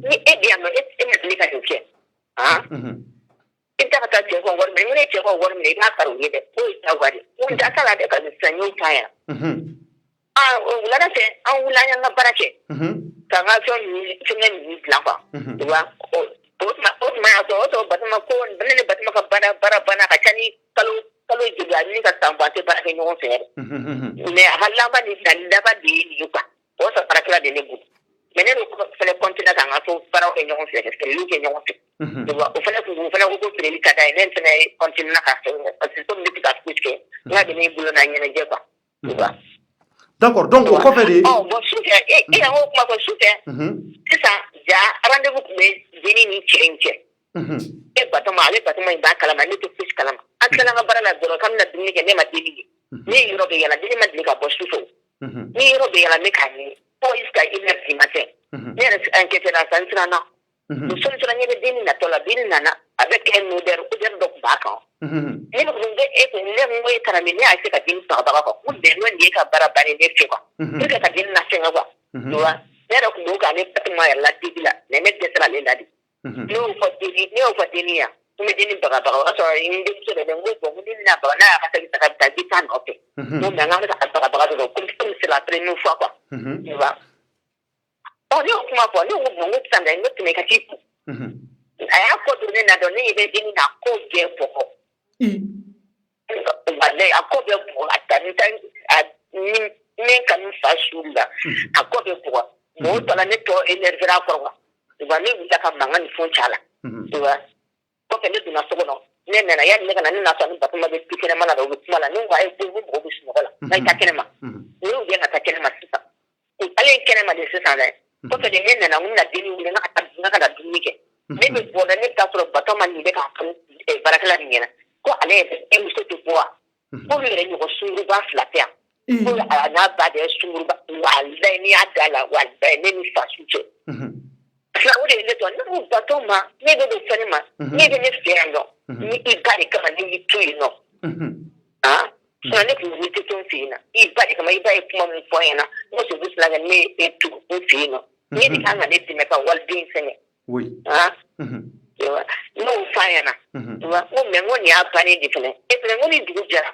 ni e bɛ yan nɔ e ma deli ka nin kɛ i bɛ taa ka taa cɛ ka wari minɛ ne cɛ ka wari minɛ i b'a kari u ye dɛ k'o ye ta wari n da t'a la dɛ ka sisan n y'o ta yan wulada fɛ an wula an y'an ka baara kɛ k'an ka fɛngɛ ninnu dilan quoi tu vois o tuma y'a sɔrɔ o sɔrɔ Batoma ko ne ni Batoma ka baara banna ka ca ni kalo joli a ni ka san ba tɛ baara kɛ ɲɔgɔn fɛ yɛrɛ mais a ka laban de de ye nin ye quoi o sɔrɔ baarakɛla de ne bolo mais ne n'o fana continuer k'an ka so baaraw kɛ ɲɔgɔn fɛ feereliw kɛ ɲɔgɔn fɛ tu vois o fana ko feereli ka d'a ye ne fana continuer ka fɛ parce que comme ne bɛ ka fosi kɛ n ka dɛmɛ i bolo n'a ɲɛnajɛ quoi tu vois d'accord donc o kɔfɛ de bon sufɛ e y'an ko kuma fɔ sufɛ sisan ja rendez-vous tun bɛ denni ni cɛ in cɛ ale Batoma in b'a kalama ne tɛ fosi kalama an tilala an ka baara la dɔrɔn k'an bɛna dumuni kɛ ne ma denni ye ne ye yɔrɔ bɛ yala denni ma deli ka bɔ sufɛ ni yɔrɔ bɛ yala ne k'a ɲini fo jusqu'à 1h du matin ne yɛrɛ enquête la sa n siranna muso min sɔrɔ ɲɛ bɛ denni natɔ la denni nana avec un odeur dɔ tun b'a kan ne ko ne ko e taara min ne y'a se ka denni sagabaga quoi ko bɛn n'o nin ye ka baara bannen ne fɛ quoi pour que ka denni lafɛngɛ quoi tu vois ne yɛrɛ tun b'o k'ale Batoma yɛrɛ la debi la mais ne dɛsɛra ale la de ne y'o fɔ denni yan ko n bɛ denni bagabaga o y'a sɔrɔ n denmuso de bɛ n ko bon ko denni n'a baga n'a y'a ka segin ta ka taa ji t'a nɔfɛ n ko mais an ka ka bagabaga dɔrɔn comme c'est la première fois quoi tu vois ne y'o kuma fɔ ne ko bon n ko sisan dɛ n ko tɛmɛ ka t'i kun a y'a kɔ don ne na dɔn ne ye bɛ denni n'a ko bɛɛ bɔgɔ walayi a ko bɛɛ bɔgɔ a ta ne ka n fa suuli la a ko bɛɛ bɔgɔ mais o tɔ la ne tɔ énervé a kɔrɔ quoi tu vois ne wulila ka mankan ni fɛnw c'a la tu vois kɔfɛ ne donna so kɔnɔ ne nana yanni ne ka na ne n'a sɔrɔ ni Batoma bɛ du kɛnɛma na la u bɛ kuma la ne ko ayi ko mɔgɔw bɛ sunɔgɔ la n'a ye taa kɛnɛma ne y'u gɛn ka taa kɛnɛma sisan ale ye kɛnɛma de sisan dɛ kɔfɛ de ne nana n bɛna denni wuli n ka na dumuni kɛ ne bɛ bɔ dɛ ne bɛ taa sɔrɔ Batoma nin bɛ k'a fɔ baarakɛla nin ɲɛna ko ale yɛrɛ muso tɛ bɔ wa ko yɛrɛ ɲɔgɔn sunguruba 2 tɛ yan ko a n'a ba de ye sunguruba walayi n'i y'a da la walayi ne ni fa su cɛ o de ye ne dɔn ne ko Batoma ne bɛ don fɛn ma ne bɛ ne fɛ yan nɔ ni i ba de kama ne y'i to yen nɔ sinon ne tun bɛ tɛ to n fɛ yen na i ba de kama i ba ye kuma min fɔ n ɲɛna n ko c'est pour cela que ne ye tugu n fɛ yen nɔ ne de kan ka ne dɛmɛ ka waliden fɛngɛ n'o f'a ɲɛna n ko mais n ko nin y'a bannen de fɛnɛ e fɛnɛ n ko ni dugu jɛra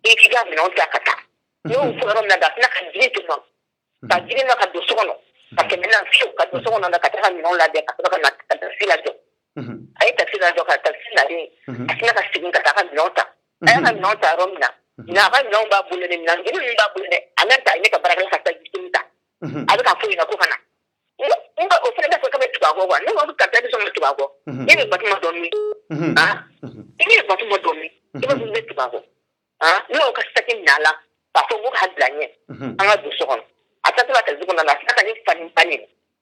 i k'i ka minɛnw ta ka taa n y'o fɔ yɔrɔ min na da tila ka jiri to ma ka jiri na ka don so kɔnɔ ka tɛmɛ na fiyewu ka don so kɔnɔ ka taa ka minɛnw labɛn ka sɔrɔ ka na ka taxi lajɔ a ye taxi lajɔ ka taxi nalen a tila ka segin ka taa ka minɛnw ta a y'a ka minɛnw ta yɔrɔ min na nka a ka minɛnw b'a bolo dɛ minɛn jiri min b'a bolo dɛ en même temps ne ka baarakɛla ka taa jiri ta a bɛ ka fɔ yen ko ka na n ka o fana bɛ fɔ ka bɛ tugu a kɔ quoi ne ko ka taa bɛ sɔn ka tugu a kɔ e bɛ Batoma dɔn min i bɛ Batoma dɔn min i bɛ mun bɛ tugu a kɔ ne y'o ka saki minɛ a la k'a fɔ n ko k'a bila ɲɛ an ka don so kɔnɔ a tila ka zugo na na ka ni pani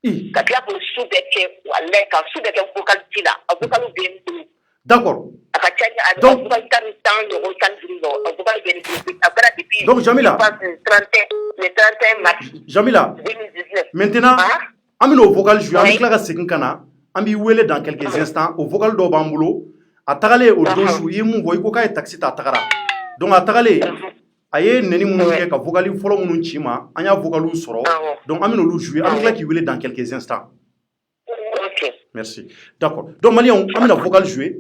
ka tila ko su bɛɛ kɛ wallahi ka su bɛɛ kɛ vocal ci la a vocal bɛ n bolo d'accord a ka ca a vocal tan ɲɔgɔn tan duuru ɲɔgɔn a vocal bɛ n bolo a kɛra depuis donc Jamila le 31 mars Jamila 2019 maintenant an bɛ n'o vocal jouer an bɛ tila ka segin ka na an b'i wele dans quelques instants o vocal dɔ b'an bolo a tagalen o don su i ye mun fɔ i ko k'a ye taxi ta a tagara donc a tagalen a ye neni minnu kɛ ka vocal fɔlɔ minnu ci ma an y'a vocal sɔrɔ donc an bɛ n'olu jouer an bɛ tila k'i wele dans quelques instants merci d'accord donc malien an bɛna vocal jouer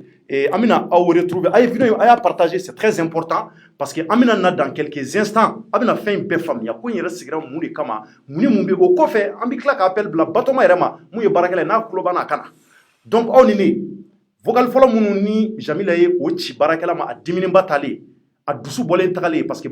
an bɛna aw retrouver a ye vidéo a y'a partager c'est très important parce que an bɛna na dans quelques instants a bɛna fɛn in bɛɛ faamuya ko in yɛrɛ sigira mun de kama mun ni mun bɛ o kɔfɛ an bɛ tila ka appel bila Batoma yɛrɛ ma mun ye baarakɛla ye n'a tulo b'an na a ka na donc aw ni ne vocal fɔlɔ minnu ni Jamila ye o ci baarakɛla ma a diminenba talen a dusu bɔlen tagalen parce que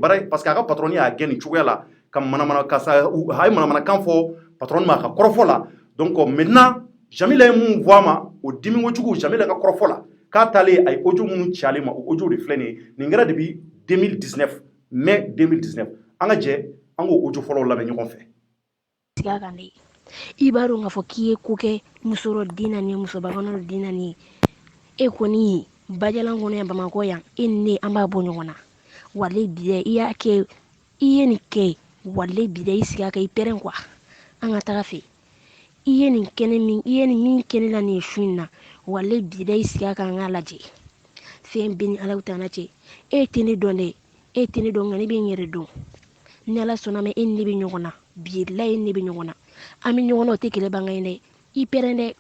a ka patron y'a gɛn nin cogoya la ka manamana ka sa a ye manamanakan fɔ patron ma a ka kɔrɔfɔ la donc maintenant Jamila ye mun fɔ a ma o dimi kojugu Jamila ka kɔrɔfɔ la k'a taalen a ye audio minnu ci ale ma o audio de filɛ nin ye nin kɛra depuis 2019 mai 2019 an ka jɛ an k'o audio fɔlɔw lamɛn ɲɔgɔn fɛ. Siga kan de i b'a dɔn k'a fɔ k'i ye ko kɛ muso dɔ den naani ye musoba kɔnɔ dɔ den naani ye e kɔni Bajalan kɔnɔ yan Bamakɔ yan e ni ne an b'a bɔ ɲɔgɔn na wale bi dɛ i y'a kɛ i ye nin kɛ wale bi dɛ i sigi a kan i pɛrɛn quoi an ka taga fɛ i ye nin min kɛ ne la nin su in na wale bi dɛ i sigi a kan an k'a lajɛ fɛn bɛ ni Ala ta na cɛ e tɛ ne dɔn dɛ e tɛ ne dɔn nka ne bɛ n yɛrɛ dɔn ni Ala sɔnna ma e ni ne bɛ ɲɔgɔn na bilahi ne bɛ ɲɔgɔn na an bɛ ɲɔgɔn na o tɛ kɛlɛ ban kan ye dɛ i pɛrɛn dɛ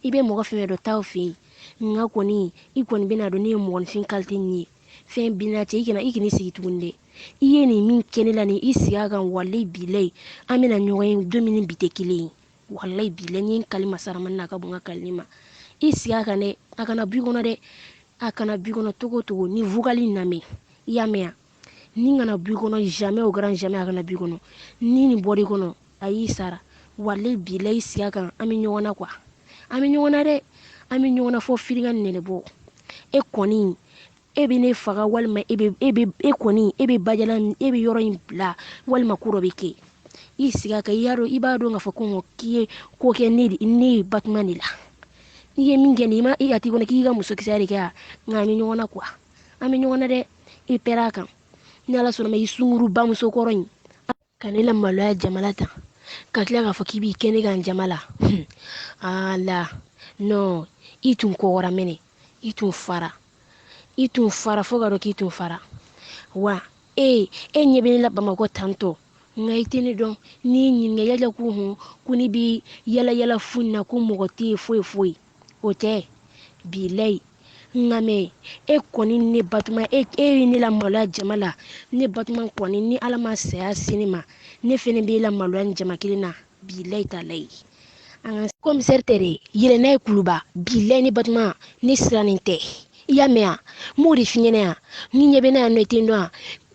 i bɛ mɔgɔ fɛn dɔ taa o fɛ yen nka kɔni i kɔni bɛna dɔn ne ye mɔgɔninfin qualité nin ye fɛn bina cɛ i kana sigi tuguni dɛ i ye nin min kɛ ne la nin i sigi a kan walahi bilahi an bɛna ɲɔgɔn ye don min bi tɛ kelen ye walahi bilahi ni ye n kali masaramani na a ka bon n ka kali ma i sigi a kan dɛ a kana b'i kɔnɔ dɛ a kana b'i kɔnɔ togo togo ni vocal in lamɛn i y'a mɛn ni kana b'i kɔnɔ jamais au grand jamais a kana b'i kɔnɔ ni nin bɔr'i kɔnɔ a y'i sara walahi bilahi i sigi a kan an bɛ ɲɔgɔn na quoi an bɛ ɲɔgɔn na dɛ an bɛ ɲɔgɔn na fo firiga ni nɛnɛ bɔ e kɔni e bɛ ne faga walima e bɛ Bajalan e bɛ yɔrɔ in bila walima ko dɔ bɛ kɛ i sigi a kan i b'a dɔn k'a fɔ ko k'i ye ko kɛ ne ye Batuma de la n'i ye min kɛ nin ma i ka t'i kɔnɔ k'i ka musokisɛya de kɛ yan nka an bɛ ɲɔgɔn na quoi an bɛ ɲɔgɔn na dɛ i pɛrɛ a kan ni Ala sɔnna ma i sunkuru bamuso kɔrɔ in ka ne la maloya Jamala ta ka tila k'a fɔ k'i b'i kɛ ne kan Jamala ala non i tun kɔgɔra mɛnɛ i tun fara fo ka dɔn k'i tun fara wa e ɲɛ bɛ ne la Bamakɔ tantɔ nka i tɛ ne dɔn n'i ɲininka yala ko ne bɛ yala fu in na ko mɔgɔ tɛ yen foyi o tɛ bilahi nka mɛ e kɔni ne Batuma e ye ne la maloya jama la ne Batuma kɔni ni Ala ma saya se ne ma ne fɛnɛ b'e la maloya ni jama kelen na bilahi talahi an ka commissaire tɛ dɛ yɛlɛ n'a ye kuluba bilahi ne Batuma ne sirannen tɛ i y'a mɛn yan n b'o de f'i ɲɛna yan ni ɲɛ bɛ ne yan nɔ i tɛ n dɔn yan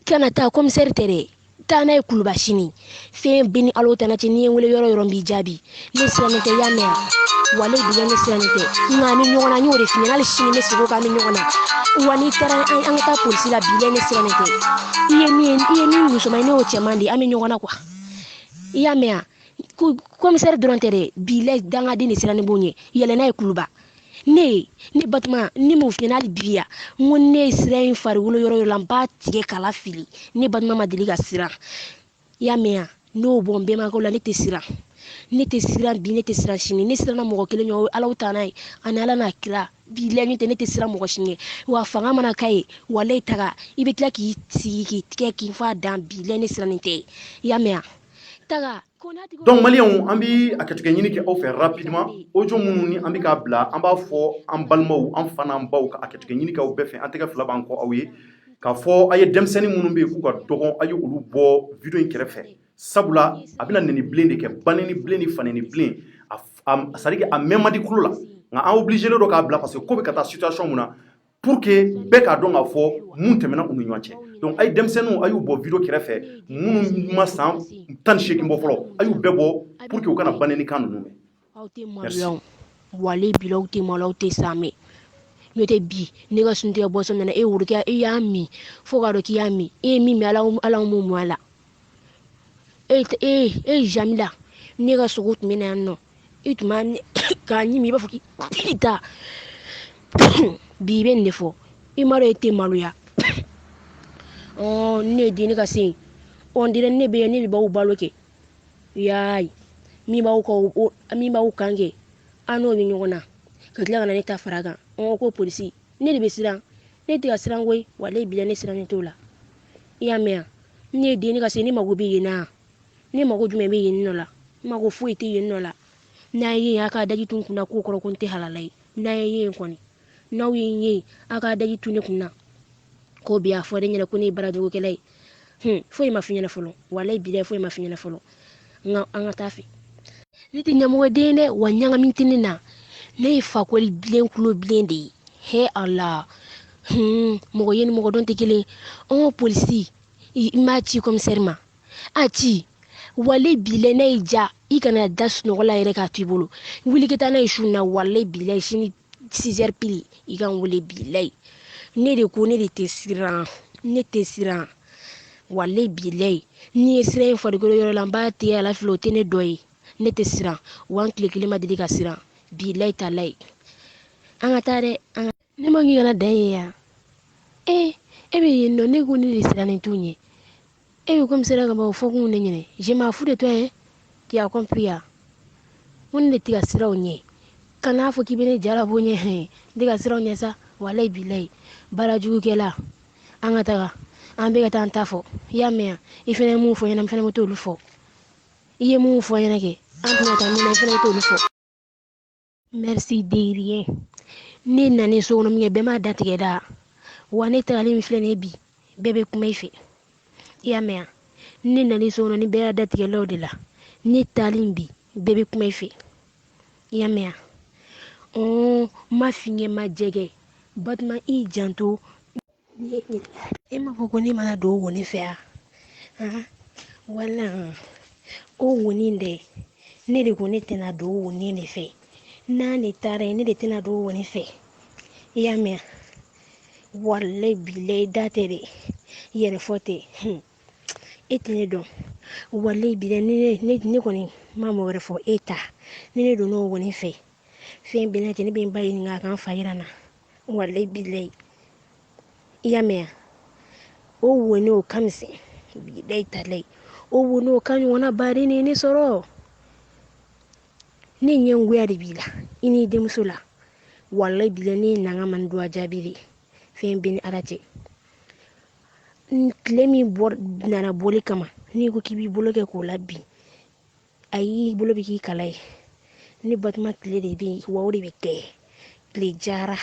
kana taa commissaire tɛ dɛ taa n'a ye kuluba sini fɛn bɛ ni Ala ta na cɛ n'i ye n wele yɔrɔ yɔrɔ n b'i jaabi ne sirannen tɛ i y'a mɛn yan walahi bilahi ne sirannen tɛ nka an bɛ ɲɔgɔn na n y'o de f'i ɲɛna hali sini n bɛ segin o kan an bɛ ɲɔgɔn na wa n'i taara an ka taa polisi la bilahi ne sirannen tɛ i ye min musoman ye ne y'o cɛman de ye an bɛ ɲɔgɔn na quoi i y'a mɛn yan commissaire dɔrɔn tɛ dɛ bilahi dangaden de sirannen b'o ɲɛ yɛlɛ n'a ye kuluba ne Batuma ne m'o f'i ɲɛna hali bi yan n ko ne ye sira in farikolo yɔrɔ la n b'a tigɛ kala fili ne Batuma ma deli ka siran i y'a mɛn yan n'o bɔ n bɛnbakɛw la ne tɛ siran bi ne tɛ siran sini ne siranna mɔgɔ kelen ɲɛ o ye Ala ta n'a ye ani Ala n'a kira bilahi ne tɛ siran mɔgɔ si ɲɛ wa fanga mana k'a ye walahi taga i bɛ tila k'i sigi k'i tigɛ k'i f'a dan bilahi ne sirannen tɛ i y'a mɛn yan taga. Donc Maliens an bɛ a kɛcogo ɲini kɛ aw fɛ rapidement audio minnu ni an bɛ k'a bila an b'a fɔ an balimaw an fa n'an baw ka a kɛcogo ɲini kɛ aw bɛɛ fɛ an tɛgɛ fila b'an kɔ aw ye k'a fɔ a ye denmisɛnnin minnu bɛ yen k'u ka dɔgɔn a ye olu bɔ video in kɛrɛfɛ sabula a bɛna nɛni bilen de kɛ banɛni bilen ni fanɛni bilen c'est à dire a mɛn man di kulo la nka an obligé don k'a bila parce que ko bɛ ka taa situation mun na pour que bɛɛ k'a dɔn k'a fɔ mun tɛmɛna u ni ɲɔgɔn cɛ donc a ye denmisɛnninw a y'u bɔ video kɛrɛfɛ minnu ma san 18 bɔ fɔlɔ a y'u bɛɛ bɔ pour que u kana banɛni kan ninnu mɛn. aw tɛ maloya walahi bilahi aw tɛ maloya aw tɛ sa mɛn n'o tɛ bi ne ka suntigɛ bɔsɔn nana e worokɛ e y'a min fo k'a dɔn k'i y'a min e ye min mɛn Ala m'o mɔn a la Jamila ne ka sogo tun bɛ na yan nɔ i tun b'a k'a ɲimi i b'a fɔ k'i ta bi i bɛ nin de fɔ i m'a dɔn e tɛ maloya ne ye denni ka se yen on dirait ne bɛ yen ne de b'aw balo kɛ yaay min b'aw kan kɛ an n'o bɛ ɲɔgɔn na ka tila ka na ne ta fara a kan ko polisi ne de bɛ siran ne tɛ ka siran koyi walayi bi ne sirannen t'o la i y'a mɛn ne ye denni ka se ne mago bɛ yen na ne mago jumɛn bɛ yen nɔ la ne mago foyi tɛ yen nɔ la n'a ye yen a k'a daji tun kunna k'o kɔrɔ ko n tɛ halala ye n'a ye yen kɔni n'aw ye n ye a k'a daji tun ne kunna ko bi a fɔ ne ɲɛna ko ne ye baarajugukɛla ye foyi ma f'i ɲɛna fɔlɔ walayi bi dɛ foyi ma f'i ɲɛna fɔlɔ nka an ka taa fɛ ne tɛ ɲɛmɔgɔden dɛ wa ɲagami tɛ ne na ne ye fakoli bilen kulo bilen de ye he ala mɔgɔ ye ni mɔgɔ dɔn tɛ kelen polisi i m'a ci komisɛri ma a ci wale bilɛ n'a y'i ja i kana da sunɔgɔ la yɛrɛ k'a to i bolo wuli ka taa n'a ye su na wale bilɛ sini 6 heures pile i ka n wele bilɛ ne de ko ne de tɛ siran ne tɛ siran wale bilɛ ni ye sira in farikolo yɔrɔ la n b'a tigɛ ala fili o tɛ ne dɔ ye ne tɛ siran wa n tile kelen ma deli ka siran bilɛ ta la ye an ka taa dɛ ne ma k'i kana dan ye yan e bɛ yen nɔ ne ko ne de sirannen t'u ɲɛ e bɛ komisɛri ka bɔ fɔ kun ne ɲinɛ je m'en fous de toi hein tu as compris ya ko ne de tɛ ka siraw ɲɛ kana fɔ k'i bɛ ne jara bɔ ɲɛ ne tɛ ka siraw ɲɛ sa walayi bilayi baarajugukɛla an ka taga an bɛ ka taa an ta fɔ i y'a mɛn yan i fana ye mun fɔ n ɲɛna n fana bɛ t'olu fɔ i ye mun fɔ n ɲɛna kɛ an tɛna taa min na i fana bɛ t'olu fɔ merci de rien ne nanen so kɔnɔ min kɛ bɛɛ m'a datigɛ da wa ne tagalen min filɛ nin ye bi bɛɛ bɛ kuma i fɛ i y'a mɛn yan ne nanen so kɔnɔ ni bɛɛ y'a datigɛlaw de la ne taalen bi bɛɛ bɛ kuma i fɛ i y'a mɛn yan ma fiɲɛ ma jɛgɛ batuma i janto e m'a fɔ ko ne mana don o woni fɛ yan wala o woni dɛ ne de ko ne tɛna don o woni de fɛ n'a ne taara yen ne de tɛna don o woni fɛ i y'a mɛn walayi bilayi da tɛ dɛ yɛrɛ fɔ tɛ e tɛ ne dɔn walayi bilayi ne kɔni ma mɔgɔ wɛrɛ fɔ e ta ni ne donna o woni fɛ fɛn bɛɛ n'a cɛ ne bɛ n ba ɲininka a kan fa jira n na walayi bilayi i y'a mɛn o woni o ka misɛn bilayi talayi o woni o ka ɲɔgɔnna baden de ye ne sɔrɔ ne ɲɛ goya de b'i la i n'i denmuso la walayi bilayi ne ye nanga mani don a jaabi de fɛn bɛɛ ni ala cɛ tile min nana bɔli kama n'i ko k'i b'i bolo kɛ k'o la bin ayi bolo bɛ k'i kala ye ne batuma tile de bɛ yen wa o de bɛ kɛ tile jara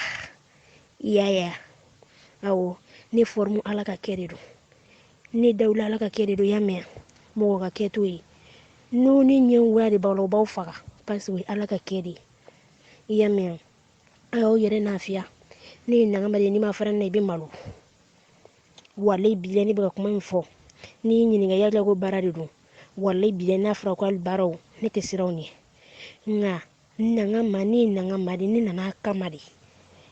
i y'a ye awɔ ne fɔrimu ala ka kɛ de don ne dawula ala ka kɛ de don i y'a mɛn mɔgɔ ka kɛ t'o ye n'o ni ɲɛ goya de b'aw la o b'aw faga parce que o ye ala ka kɛ de i y'a mɛn a y'aw yɛrɛ lafiya ne ye nangama de ye n'i ma fara ne na i bɛ malo walayi bilayi ne bɛ ka kuma min fɔ n'i y'i ɲininka i hakili la ko baara de don walayi bilayi n'a fɔra ko hali baaraw ne tɛ siran o ɲɛ nka nangama ne ye nangama de ne nana a kama de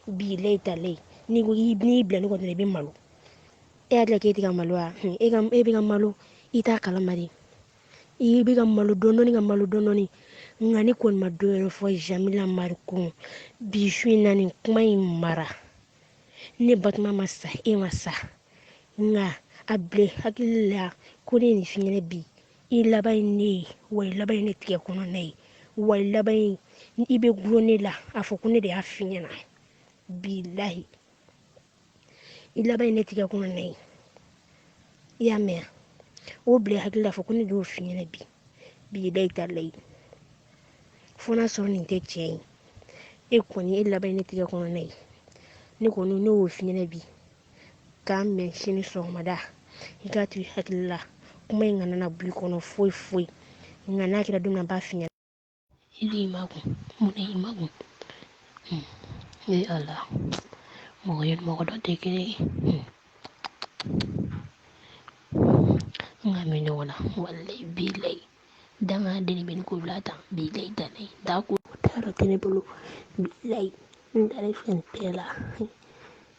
bilayi talayi n'i bila ne kɔ dɔrɔn i bɛ malo e hakili la k'e tɛ ka malo wa e bɛ ka malo i t'a kalama de i bɛ ka malo dɔɔni ka malo dɔɔni nka ne kɔni ma dɔ wɛrɛ fɔ Jamila Mariko bi su in na nin kuma in mara ne Batuma ma sa e ma sa nka a bila hakili la ko ne ye nin f'i ɲɛna bi i laban ye ne ye wa i laban ye ne tigɛ kɔnɔna ye wa i laban ye i bɛ gulon ne la a fɔ ko ne de y'a f'i ɲɛna bilahi i laban ye ne tigɛ kɔnɔna ye i y'a mɛn o bila hakili la a fɔ ko ne de y'o f'i ɲɛna bi bilahi talayi fo n'a sɔrɔ nin tɛ tiɲɛ ye e kɔni e laban ye ne tigɛ kɔnɔna ye ne kɔni ne y'o f'i ɲɛna bi k'an bɛn sini sɔgɔmada i k'a to i hakili la kuma in kana na bɔ i kɔnɔ foyi foyi nka n'a kɛra don min na n b'a f'i ɲɛna i de ma kun munna i ma kun ee ala mɔgɔ ye mɔgɔ dɔ tɛ kelen ye nka mɛ ɲɔgɔn na walayi bilayi dangaden bɛ ne ko bila tan bilayi talayi daa ko taara tɛ ne bolo bilayi n dalen fɛn bɛɛ la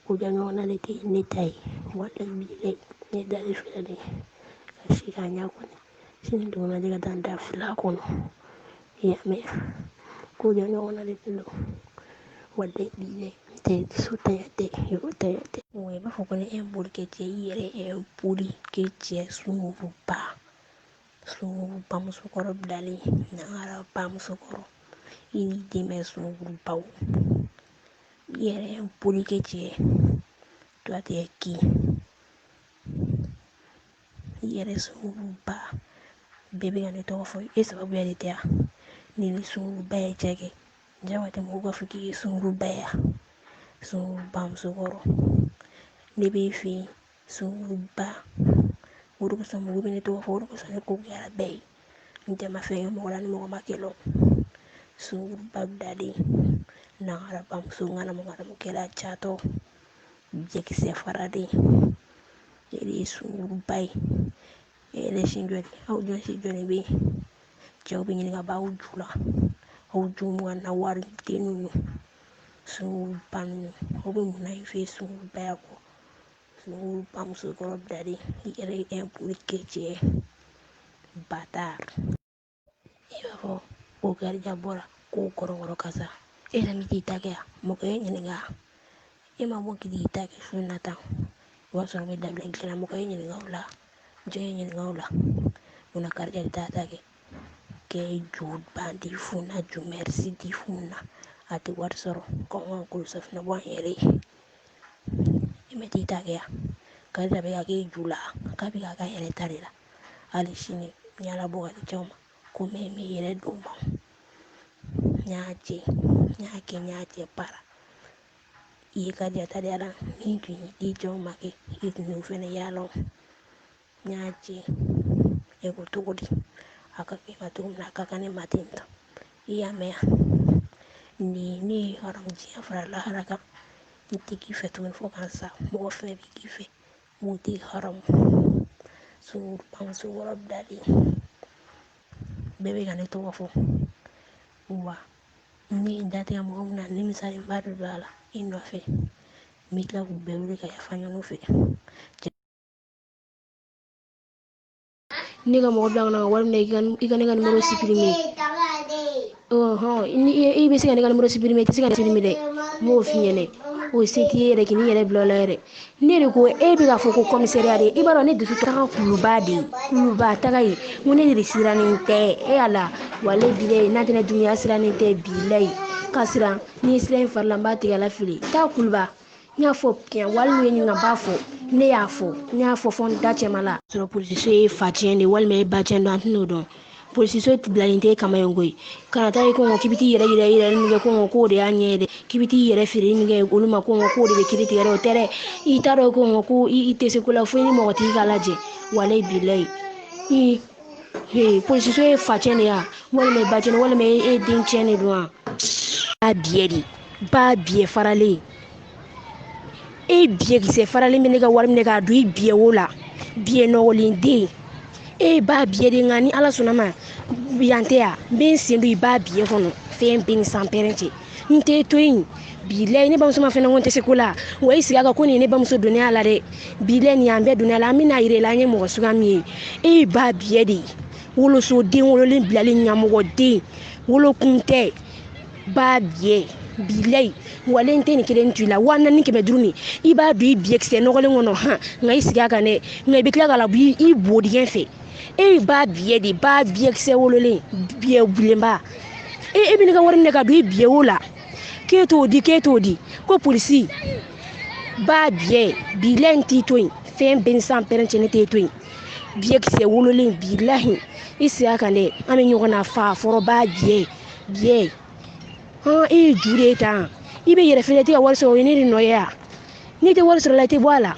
ko ja ɲɔgɔnna de tɛ ne ta ye walayi bilayi ne dalen filɛ de ka si k'a ɲɛ kɔni sini dona diga dan da fila kono ya me ko je no na de lo wadde dine te sutayate yo tayate we ba foko ne en bulke te yere en puli ke je sunu musukoro dali na ara pa musukoro ini dime sunu pa yere en puli ke je to ate ki yere sunu pa bebe gane to fo sababu ya litea nili sunu ba jege jawate mo go fiki sunu ba musukoro nebe fi sunu ba uruku sama gue ini tuh uruku sama ku ya bay nte ma fe mo la mo ma kelo su bagdadi na ara pam su ngana mo kela chato jeki se faradi jadi su bay ele shinjoni au jon si joni be jaw bi ni ga ba ujula au jumu na war tinu su pan obi mo na fi su bay ko su pam su ko dadi yere en pulikeje batar yafo o garja bora ko korongoro kasa ela miti take mo ko nyinga ima mo kidi take sunata waso be dable kala mo ko nyinga wala je nyinga wala una karja take ke jud bandi funa ju merci di funa ati warsoro ko on kul safna bon yere imeti take ya karja be ake jula kabi ka yere tarila ali shini nyala boga di choma kume me yere duma nyaje para iye karja tadi ala mintu di choma ke itu fene yalo nyaje ego tugudi akake matum na kakane matinta iya mea ni haram jia fra la haraka nitiki fetu fo kansa mo fe bi kife muti haram su pam su rob dadi bebe gane to wafo wa ni dati ya mo na ni misali badu dala ino fe mitla ku bebe ka yafanya no fe ni ga mo blang na war ne igan numero supprimer i be se ga numero supprimer ti se ga supprimer de mo finyele o seti yere kini yere blolere ne de ko e bi ga fo ko commissariat de ibaro ne dusu ta kuluba tagai ngone de sirani te e ala wale bile na tena dunya sirani te bilai kasira ni silen farlamba te ala fili ta kuluba nya fo kien walu ni ngamba fo ne ya fo fon dache mala so police e fatien de walme ba chendo antino don police so tiblanite kama yongoi kana tai ko kibiti yere ni ko de anyede kibiti yere firi ni oluma ko de be kiriti yere otere itaro ko itese kula fo ni mo ti galaje wale bilai police so e fatien ya walme ba chendo walme e din chene do ba biye farale e biye ki se farale mi ne ga war mi ne ga du biye wola biye no wolinde e ba biye de ngani ala sunama biyante ya ben sindu ba biye kono fen bin san parenti nte toyin bile ne bamso ma fena wonte sekula wa isiga ga koni ne bamso dunia la de bile ni ambe dunia la mina ire la nye mo suga mi e ba biye de wolo so de wolo le bilale nyamo de wolo kunte ba biye bilai walente ni kelen tula wana ni kebe duruni iba du biye kse no golen wono ha ngai siga ga ne ngai bikla ga la bi i bodi gen fe e ba biye de ba biye kse wolole biye bulemba e bi ni ga worin ne ga du biye wola keto di ko polisi ba biye bilenti toin fem ben san parenti ne te toin biye kse wolole bilahi isi aka ne ami nyogona fa foro ba biye e jure ta ibe yere fele ti awar so ni no ya ni te war so la te bwala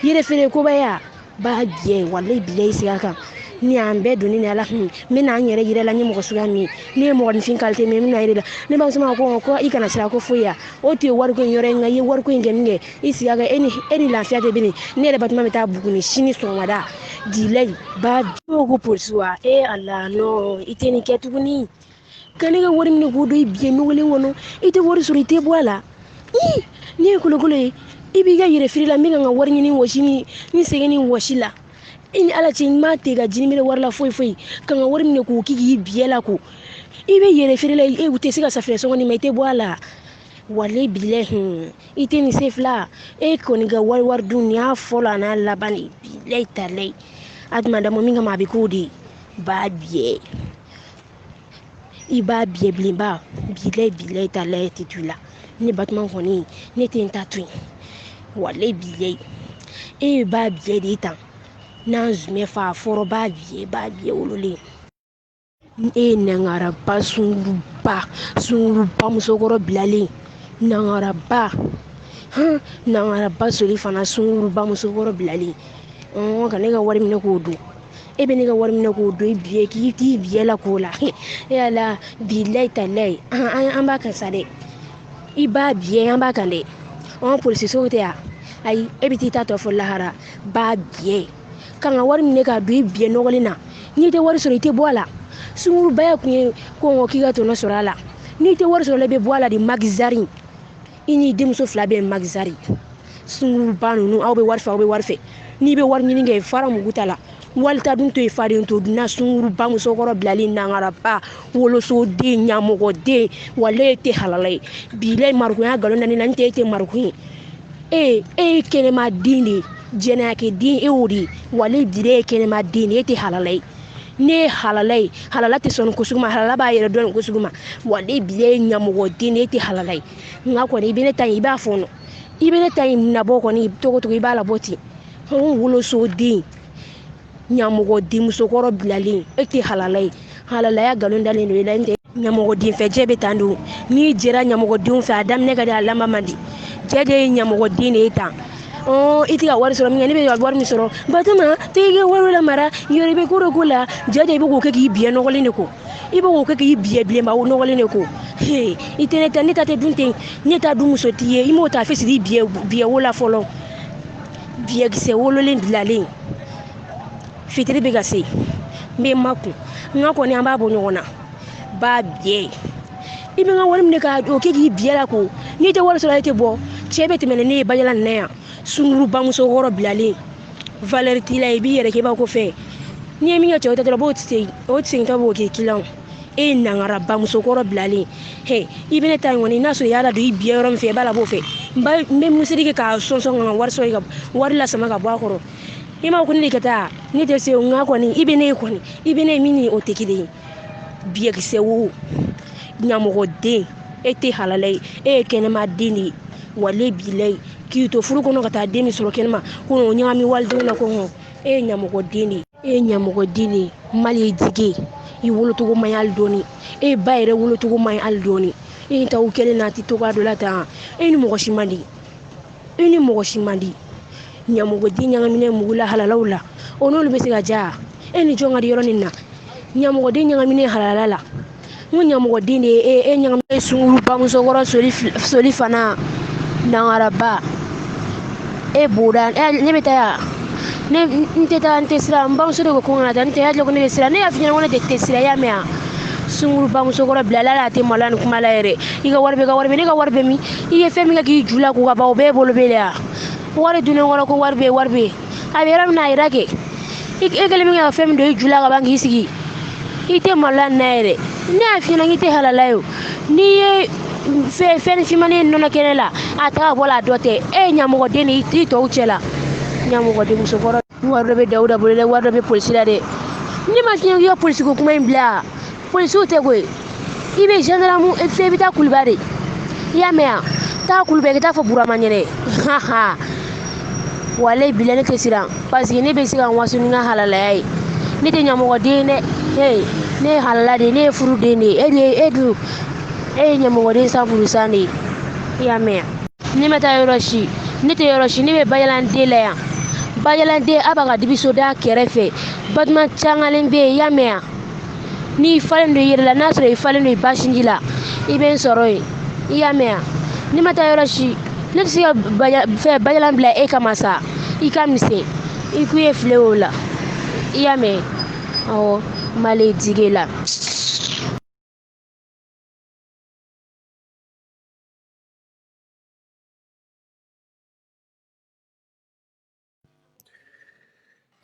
yere fele ko ba ya ba je wallahi bilay siaka ni ambe doni ni ala mi na nyere yere la ni mo so gami ni mo ni fin kalte mi na yere la ni ba so ma ko ikana sira ko fuya o te war ko yore ngaye war ko ngenge isiaga eni la fiate bini ni le batuma meta buguni shini so wada delay ba ko polsuwa ala no iteni ketuguni kane ga wari mine gudu biye nugule ngono ite wari suru ite bwala ni kulukule ibi ga yire firila mi ga wari ni washini ni segeni washila ini ala ci ma te ga jini mele warla foi kan wari mine ko kiki biela ko ibe yere firila e wute sika safre so ni mete boala wale bile ite ni sefla e ko ni ga war dunya fola na labani bile tale adma da mo minga ma be ko di ba bie iba bie blimba bile tale titula ni batman ko ni ne te ntatui wale bile e ba bie di tan na zume fa foro ba bie wolole e nangara ba sunguruba musokoro bilalen nangara ba soli fana sunguruba musokoro bilalen ka ne ka wari minɛ k'o dun e bɛ ne ka wari minɛ k'o dun k'i t'i biye la k'o la e ala bilayi talayi an b'a kan sa dɛ i b'a biye an b'a kan dɛ polisisow tɛ yan ayi e bɛ t'i ta tɔ fɔ lahara b'a biye kan ka wari minɛ k'a dun i biye nɔgɔlen na n'i tɛ wari sɔrɔ i tɛ bɔ a la sungurubaya kun ye ko k'i ka tɔnɔ sɔrɔ a la n'i tɛ wari sɔrɔ la i bɛ bɔ a la de magizari i n'i denmuso fila bɛ magizari sunguruba ninnu aw bɛ wari fɛ n'i bɛ wari ɲini kɛ fara mugu ta la walita dun to ye faden to dun na sunguruba musokɔrɔ bilali nangaraba wolosoden ɲamɔgɔden wale tɛ halala ye bilayi marikunya nkalon da ne la n tɛ e tɛ marikun ye e ye kɛnɛmaden de ye jɛnɛyakɛden e y'o de ye wale bile ye kɛnɛmaden de ye e tɛ halala ye ne ye halala ye halala tɛ sɔn kosugu ma halala b'a yɛrɛ dɔn kosugu ma wale bile ye ɲamɔgɔden de ye e tɛ halala ye nka kɔni i bɛ ne ta in i b'a fɔ i bɛ ne ta in nabɔ kɔni togo i b'a labɔ ten wolosoden ɲamɔgɔden musokɔrɔ bilalen e tɛ halala ye halalaya nkalon dalen don i la n tɛ ɲamɔgɔden fɛ jɛ bɛ tan don n'i jɛra ɲamɔgɔdenw fɛ a daminɛ ka di a laban man di jɛ de ye ɲamɔgɔden de ye tan i tɛ ka wari sɔrɔ min kɛ ne bɛ ka wari min sɔrɔ Batoma tɛ i ka wari lamara yɔrɔ i bɛ ko dɔ k'o la jɛ de i bɛ k'o kɛ k'i biɲɛ nɔgɔlen de ko i bɛ k'o kɛ k'i biɲɛ bilenba nɔgɔlen de ko i tɛ ne ta ne ta tɛ dun ten ne ta dun muso t'i ye i m'o ta fɛ siri biɲɛ wo la fɔlɔ biɲɛkisɛ wololen bilalen fitiri bɛ ka se n bɛ makun n ka kɔni an b'a bɔ ɲɔgɔn na ba biɲɛ i bɛ n ka wari minɛ k'o kɛ k'i biɲɛ la ko n'i tɛ wari sɔrɔ e tɛ bɔ cɛ bɛ tɛmɛ ne ye bajala nin na yan sunguruba musokɔrɔ bilalen valeur t'i la i b'i yɛrɛ kɛ i b'a ko fɛ n'i ye min kɛ cɛw ta dɔrɔn o segin tɔ b'o kɛ kilanw e ye nangaraba musokɔrɔ bilalen i bɛ ne ta in kɔni n'a sɔrɔ i y'a ladon i biɲɛ yɔrɔ min fɛ i b'a la b'o fɛ n bɛ musiri kɛ k'a sɔnsɔn ka wari sɔrɔ ka wari lasama ka bɔ a kɔrɔ i m'a ko ne de ka taa ne tɛ se nka kɔni i bɛ ne ye kɔni i bɛ ne ye min ni o tɛ kelen ye biɲɛkisɛ wo ɲamɔgɔden e tɛ halala ye e ye kɛnɛmaden de ye wale bilayi k'i to furu kɔnɔ ka taa den min sɔrɔ kɛnɛma ko o ɲagami walidenw na ko e ye ɲamɔgɔden de ye e ye ɲamɔgɔden de ye mali ye dige i wolocogo man ɲi hali dɔɔni e ba yɛrɛ wolocogo man ɲi hali dɔɔni e ta u kɛlen na a tɛ togoya dɔ la tan e ni mɔgɔ si man di ɲamɔgɔden ɲagaminen mugu la halalaw la o n'olu bɛ se ka ja e ni jɔn ka di yɔrɔnin na ɲamɔgɔden ɲagaminen halala la n ko ɲamɔgɔden de ye e ɲagaminen sunguruba musokɔrɔ soli fana nangaraba e b'oda ne bɛ taa yan n tɛ taa n tɛ sira n bamuso de ko ko n kana taa n tɛ y'a ko ne bɛ sira ne y'a f'i ɲɛna ko ne tɛ sira i y'a mɛn yan sunguruba musokɔrɔ bilala ala tɛ maloya ni kuma la yɛrɛ i ka wari bɛ ne ka wari bɛ min i ye fɛn min kɛ k'i ju la k'u ka ban o bɛɛ bolo bɛ yan wari dunnen kɔrɔ ko wari bɛ a bɛ yɔrɔ min na a yɛrɛ kɛ e kɛlen min kɛ ka fɛn min don i ju la ka ban k'i sigi i tɛ maloya nin na yɛrɛ ne y'a f'i ɲɛna k'i tɛ halala ye o n'i ye fɛn fimanen nɔnɔ kɛnɛ la a ta ka bɔ la a dɔ tɛ e ye ɲamɔgɔden de i tɔw cɛ la ɲamɔgɔden musokɔrɔ wari dɔ bɛ Dawuda bolo dɛ wari dɔ bɛ polisi la dɛ ne ma f'i ɲɛna k'i ka polisiko kuma in bila polisiw tɛ koyi i bɛ gendarme fɛ i bɛ taa Kuluba de i y'a mɛn yan taa Kuluba i ka taa fɔ Burama ɲɛna wale bila ne tɛ siran parce que ne bɛ se ka n waso ni n ka halalaya ye ne tɛ ɲamɔgɔden dɛ ne ye halala de ye ne ye furuden de ye e ye ɲamɔgɔden san furusan de ye i y'a mɛn yan ne ma taa yɔrɔ si ne tɛ yɔrɔ si ne bɛ Bayalanden la yan Bayalanden a b'a ka dibiso da kɛrɛfɛ Batoma cangalen bɛ yen i y'a mɛn yan n'i falen don i yɛrɛ la n'a sɔrɔ i falen don i ba sinji la i bɛ n sɔrɔ yen i y'a mɛn yan ne ma taa yɔrɔ si ne tɛ se ka Bajalan bila e kama sa i ka misɛn i k'u ye file o la i y'a mɛn awɔ mali dige la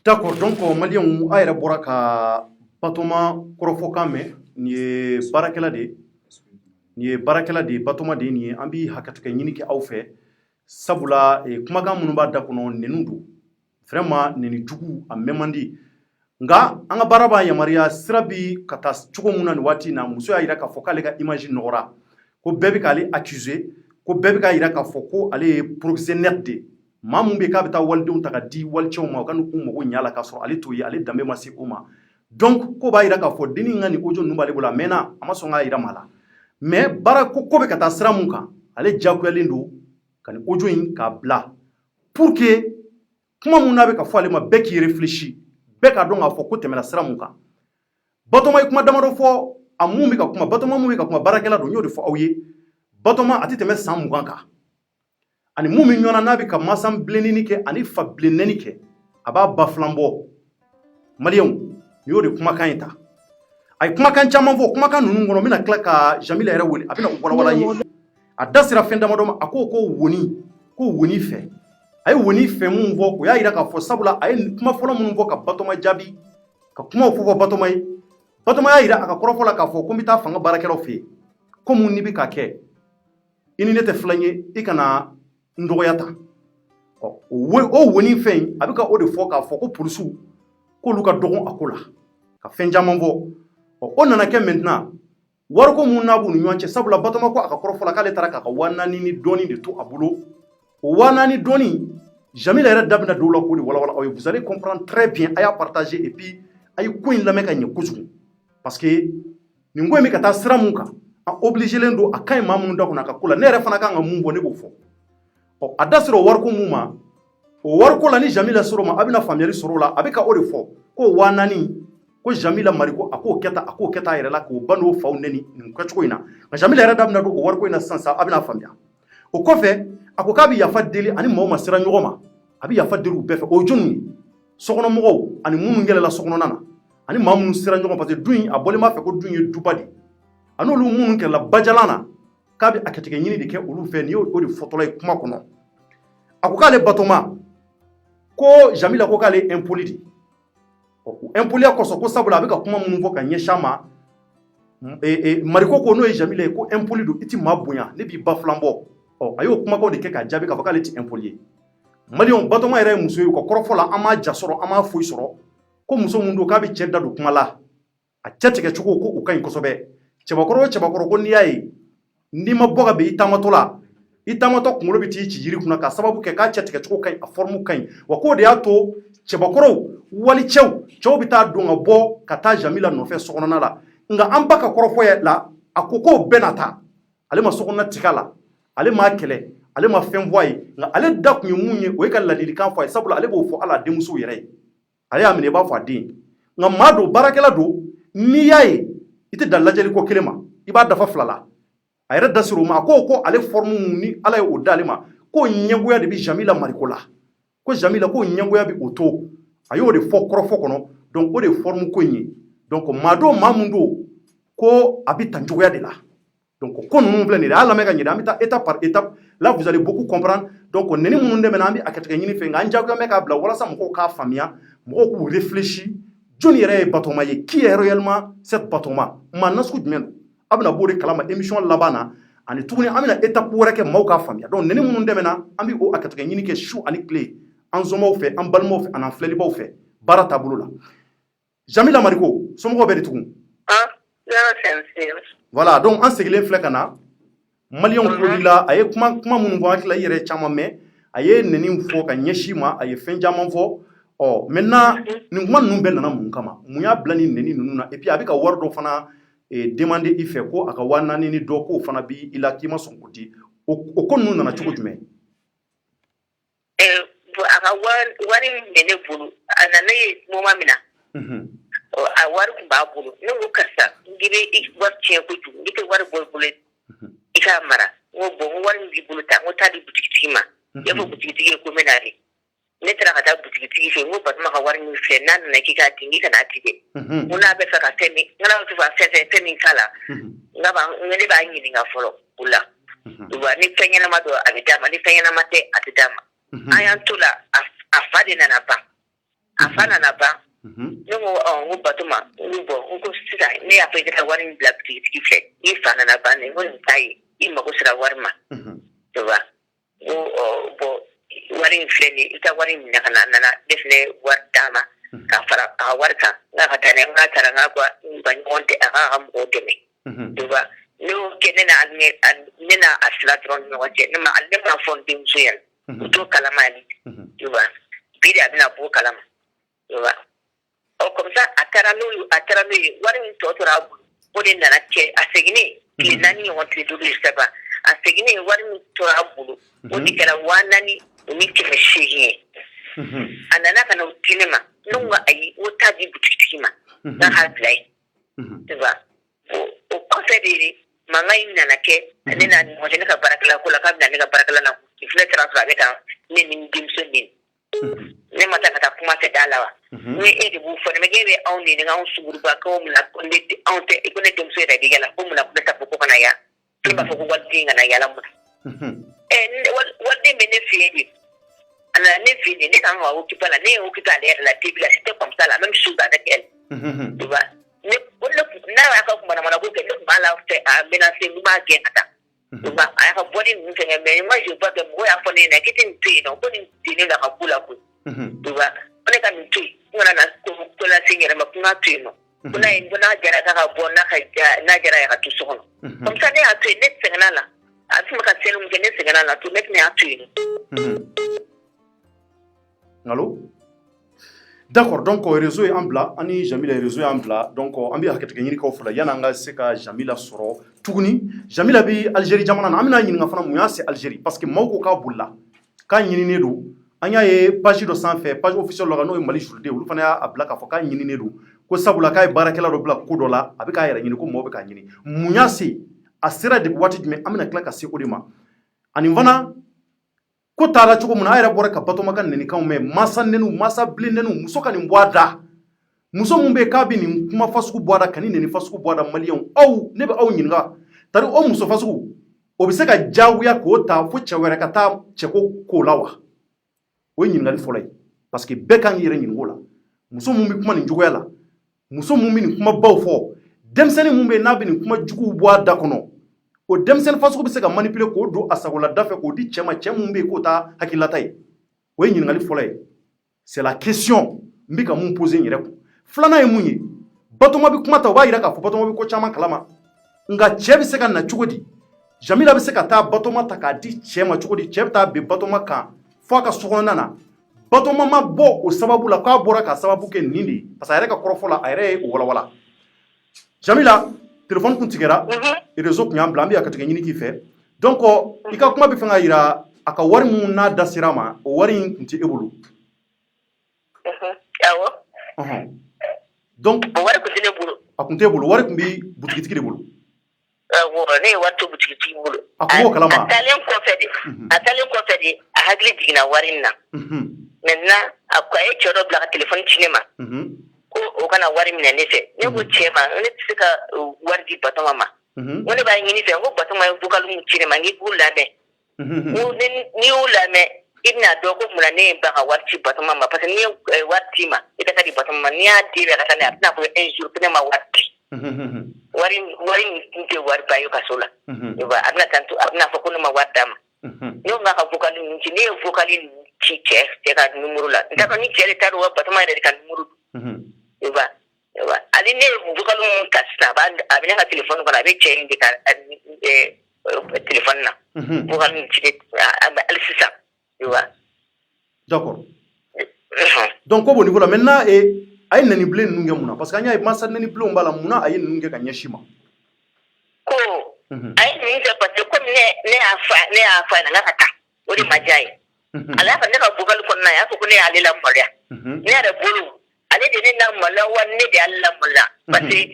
D'accord, donc malien a yɛrɛ bɔra ka Batoma kɔrɔfɔkan mɛn nin ye baarakɛla de ye Batoma de ye nin ye an bi hakɛto kɛ ɲini kɛ aw fɛ sabula kumakan minnu b'a da kɔnɔ nɛni don vraiment nɛni jugu a mɛn man di nka an ka baara b'a yamaruya sira bi ka taa cogo min na nin waati in na muso y'a jira k'a fɔ k'ale ka image nɔgɔra ko bɛɛ bɛ k'ale accuser ko bɛɛ bɛ k'a jira k'a fɔ ko ale ye proxénète de ye maa mun bɛ k'a bɛ taa walidenw ta ka di walicɛw ma u ka n'u mago ɲɛ a la k'a sɔrɔ ale t'o ye ale danbe ma se o ma donc ko b'a jira k'a fɔ dennin ka nin audio ninnu b'ale bolo a mɛnna a ma sɔn k'a jira maa la mais baara ko bɛ ka taa sira mun kan ale diyagoyalen don ka nin audio in k'a bila pour que kuma mun n'a bɛ ka fɔ ale ma bɛɛ k'i réfléchir bɛɛ k'a dɔn k'a fɔ ko tɛmɛna sira mun kan Batoma ye kuma damadɔ fɔ a mun bɛ ka kuma Batoma mun bɛ ka kuma baarakɛla don n y'o de fɔ aw ye Batoma a tɛ tɛmɛ san 20 kan ani mun min ɲɔgɔnna n'a bɛ ka masan bilennini kɛ ani fa bilennɛni kɛ a b'a ba filan bɔ maliyɛnw nin y'o de kumakan in ta a ye kumakan caman fɔ kumakan ninnu kɔnɔ n bɛna tila ka Jamila yɛrɛ wele a bɛna u walawala ye a da sera fɛn damadɔ ma a ko woni fɛ a ye woni fɛ mun fɔ o y'a jira k'a fɔ sabula a ye kuma fɔlɔ minnu fɔ ka Batoma jaabi ka kumaw fɔ Batoma ye Batoma y'a jira a ka kɔrɔfɔ la k'a fɔ ko n bɛ taa fanga baarakɛlaw fɛ yen ko mun n'i bɛ ka kɛ i ni ne tɛ filan ye i kana n dɔgɔya ta o woni fɛn in a bɛ ka o de fɔ k'a fɔ ko polisiw k'olu ka dɔgɔn a ko la ka fɛn caman fɔ o nana kɛ maintenant wariko mun n'a b'u ni ɲɔgɔn cɛ sabula Batoma ko a ka kɔrɔfɔ la k'ale taara k'a ka 4000 ni dɔɔni de to a bolo o 4000 ni dɔɔni Jamila yɛrɛ da bɛna don o la k'o de walawala aw ye vous allez comprendre très bien a y'a partager et puis a ye ko in lamɛn ka ɲɛ kojugu parce que nin ko in bɛ ka taa sira mun kan a obligelen don a ka ɲi maa minnu da kɔnɔ a ka ko la ne yɛrɛ fana kan ka mun fɔ ne b'o fɔ a da sera o wariko mun ma o wariko la ni Jamila sera o ma a bɛna faamuyali sɔrɔ o la a bɛ ka o de fɔ ko 4000 ko Jamila Mariko a k'o kɛta a yɛrɛ la k'o ban n'o faw nɛni nin kɛcogo in na nka Jamila yɛrɛ da bɛna don o wariko in na sisan a bɛna faamuya o kɔfɛ a ko k'a bɛ yafa deli ani maaw ma sera ɲɔgɔn ma a bɛ yafa deli u bɛɛ fɛ o ye jɔnniw ye sokɔnɔmɔgɔw ani minnu yɛlɛla sokɔnɔna na ani maa minnu sera ɲɔgɔn parce que du in a bɔlen b'a fɛ ko du in ye duba de a n'olu minnu kɛlɛla bajalan na k'a bɛ a kɛtigɛ ɲini de kɛ olu fɛ nin y'o de fɔtɔla ye kuma kɔnɔ a ko k'ale Batoma ko Jamila ko k'ale impoli de impoliya kɔsɔn ko sabula a bɛ ka kuma minnu fɔ ka ɲɛsin a ma Mariko ko n'o ye Jamila ye ko impoli don i ti maa bonya ne b'i ba filan bɔ a y'o kumakanw de kɛ k'a jaabi k'a fɔ k'ale ti impoli ye maliyɛnw Batoma yɛrɛ ye muso ye u ka kɔrɔfɔ la an m'a ja sɔrɔ an m'a foyi sɔrɔ ko muso mun don k'a bɛ cɛ da don kuma la a cɛ tigɛ cogo ko u ka ɲi kosɛbɛ cɛbakɔrɔ o cɛbakɔrɔ ko n'i y'a ye n'i ma bɔ ka bɛn i taamatɔ la i taamatɔ kunkolo bɛ t'i ci yiri kunna k'a sababu kɛ k'a cɛ tigɛ cogo ka ɲi a forme ka ɲi wa k'o de y'a to cɛbakɔrɔw walicɛw bɛ taa don ka bɔ ka taa Jamila nɔfɛ sokɔnɔna la nka an ba ka kɔrɔfɔ la a ko k'o bɛɛ na taa ale ma sokɔnɔna tigɛ a la ale m'a kɛlɛ ale ma fɛn fɔ a ye nka ale da kun ye mun ye o ye ka ladilikan fɔ a ye sabula ale b'o fɔ ala denmuso yɛrɛ ye ale y'a minɛ i b'a fɔ a den nka maa don baarakɛla don n'i y'a ye i tɛ dan lajɛli ko kelen ma i b'a dafa fila la a yɛrɛ da sera o ma a ko ale forme ni ala ye o d'ale ma k'o ɲɛgoya de bɛ Jamila Mariko la ko Jamila k'o ɲɛgoya bɛ o to a y'o de fɔ kɔrɔfɔ kɔnɔ donc o de ye forme ko in ye donc maa don maa mun don ko a bɛ tan cogoya de la donc ko ninnu filɛ nin ye a y'a lamɛn ka ɲɛ an bɛ taa étape par étape là vous allez beaucoup comprendre donc nɛni minnu dɛmɛna an bɛ a kɛtigɛ ɲini fɛ nka an jagoya bɛ k'a bila walasa mɔgɔw k'a faamuya mɔgɔw k'u réfléchir jɔnni yɛrɛ ye Batoma ye qui est réellement cette Batoma maa nasugu jumɛn don a bɛna b'o de kalama émission laban na ani tuguni an bɛna étape wɛrɛ kɛ maaw k'a faamuya donc nɛni minnu dɛmɛna an bɛ o a kɛtigɛ ɲini kɛ su ani tile an zɔnmaw fɛ an balimaw fɛ ani an filɛlibaw fɛ baara taabolo la Jamila Mariko somɔgɔw bɛ di tugun voilà donc an segilen filɛ ka na maliyɛnw kuloli la a ye kuma minnu fɔ an hakili la i yɛrɛ caman mɛn a ye nɛni fɔ ka ɲɛsin ma a ye fɛn caman fɔ maintenant nin kuma ninnu bɛɛ nana mun kama mun y'a bila ni nɛni ninnu na et puis a bɛ ka wari dɔ fana demander i fɛ ko a ka 4000 ni dɔ k'o fana bi i la k'i ma sɔn k'o di o ko ninnu nana cogo jumɛn a ka wari min bɛ ne bolo a nana ye moment min na a wari tun b'a bolo ne ko karisa n k'i bɛ wari tiɲɛ kojugu n'i tɛ wari bɔ i bolo i k'a mara n ko bon wari min b'i bolo ta n ko taa di butigitigi ma i y'a fɔ butigitigi ye ko n bɛ na de ne taara ka taa butigitigi fɛ yen n ko Batoma ka wari min filɛ n'a nana k'i k'a di n k'i kana di dɛ n ko n'a bɛ fɛ ka fɛn min n n'a bɛ fɛ ka fɛn min k'a la ne b'a ɲininka fɔlɔ o la ni fɛn ɲɛnama don a bɛ d'a ma ni fɛn ɲɛnama tɛ a tɛ d'a ma an y'an to la a fa de nana ban afana na ba ngo batuma ngo sida ne ya fete ka wari black tiki fle ifana na ba ne ngo ntai ima ko sira wari ma to ba bo wari fle ni ita wari na kana na defle war dama ka fara a warka na ka tane nga taranga kwa ban wonte a am o deme to ba no kenena nena aslatron no wache nema alema fonding suyan to kalamali to ba bidi abina bo kalama to ba o comme ça ataranu wari to rabu ode na ke asegini kinani wonte to seba asegini wari to rabu odi kala wanani ni ke shehi anana kana utinema nunga ayi wotaji butikima na hadlay to ba o kofediri mangai nana ke nena mo jene ka barakala kula ka nana ka barakala na ifle transfer beta ni dimso ni ne mata kata kuma se dalawa ni e de bu fo ne gebe on ni nga on suguru ba ko mu na ko ne on te ko ne dimso da digala ko mu na ko ta ko kana ya to ba fo ko waddi nga na yala mu waddi me ne fi ana ne fi ne kan wa o kipala ne o kitale la tibla c'était comme ça la même chose avec elle tu vois ne wala na aka kuma na ko ke bala te a menacer mu ba ke ata ba aka body mu ke me ma je pas de mo ya fone na kitin ti no ko ni ti ni la ka kula ku ba one ka mi ti ngana na ko la signera ma kuna ti no kuna indona jara ka bona ka na jara ya tu so no comme ça ne a tu net sengana la ati ma ka selu mu ke net sengana la tu net ne a tu Allô? D'accord, donc réseau est en blanc, ani Jamila réseau est en blanc, donc ambi hakete nyini ko fula yana nga seka Jamila soro tuguni Jamila bi Algérie jamana na amina nyini nga fana muya c'est Algérie parce que mawko ka bulla ka nyini ne do anya ye page do sans fait page officielle lo no Mali jourde ulu fana ya abla ka foka nyini ne do ko sabula kay barakela do bla ko do la abika yara nyini ko mo be ka nyini muya c'est asira de wati me amina kla ka se odima ani vana ko tala chuko muna ayra bora ka bato makan neni kan me masa nenu masa blin nenu muso kan mbwada muso mumbe kabi ni kuma fasuku bwada kan neni fasuku bwada malion au nebe au nyinga tari o muso fasuku obise ka jawuya ko ta fo chewere ka ta cheko ko lawa o nyinga ni folay parce que be kan yere nyingola muso mumbe kuma ni jugoya la muso mumbe ni kuma baw fo demseni mumbe nabi ni kuma jugu bwada kono o demsen fasuku bise ka manipuler ko do asagola dafe ko di chema chemumbe ko ta hakilatay o nyingali folay c'est la question mbika mun poser nyere ko flana e munyi batoma bi kuma ta wa yira ka fo batoma bi ko chama kalama nga chebi se ka na chugodi Jamila bi se ka ta batoma ta ka di chema chugodi chepta bi batoma kan fo ka sogona na batoma ma bo o sababu la ka bora ka sababu ke nindi parce que ayre ka korofola ayre o wala Jamila téléphone kun tigera réseau kun yambla ambi akatike nyini ki fe donc ika kuma bi fanga yira aka wari mun na dasirama o wari kun ti ebulu yawo donc wari kun ti ebulu akunte ebulu wari kun bi butiki de bulu wo ne wato butiki bulu akuwo kalama atalen ko fedi a hagli digna warin na maintenant akwaye choro bla téléphone cinema o kana wari mina ne fe ne ko chema ne tsika wardi batoma ma woni ba ngini fe ko batoma ko kalu mu chire ma ni bula be ni ula me ibna do ko mula ne ba ka warti batoma ma parce que ni warti ma ita ka di batoma ni a di be ka ne na ko un jour ne ma warti wari nte wari ba yo ka sola yo ba abna tantu abna fa ko ma warta ma yo nga ka vokalu ni ne vokalu ci te ka numero la ta ko ni chere taru batoma de ka numero Eba ali ne bukalu kasna ba abina ka telephone ko na be chain de ka telephone na bukalu ci ali sisa eba d'accord donc au niveau là maintenant ay nani blé nunge muna parce que anya masa nani blé mbala muna ay nunge ka nyashima ko ay ni se parce que comme ne afa na kata odi majai ala fa ne ka bukalu ko na ya ko ne ali la moria ne da bulu ale de ne na mala wanne de Allah mala parce que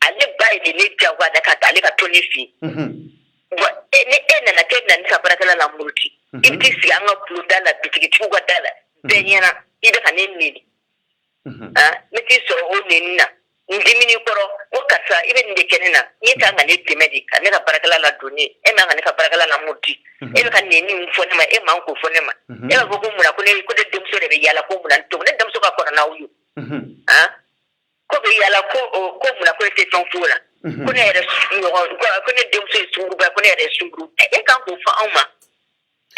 ale bai de ne jawa da ka ale ka toni fi wa ne na ke na ni ka barakala la mulki ibti si anga pluta la bitiki tuga dala benyana ida ka ne ni miti so o ne na ndimini koro o kasa ibe nde kenena ni ka ngane timedi ka ne ka barakala la doni e ma ngane ka barakala la mulki e ka ne ni mfone ma e ma ko fone ma e ko ko mura ko ne ko de demso de yala ko mura to ne demso ka ko na uyu ko be yala ko muna ko te ton fula ko ne re ko ne dem so sunguru ba ko ne re sunguru e kan ko fa amma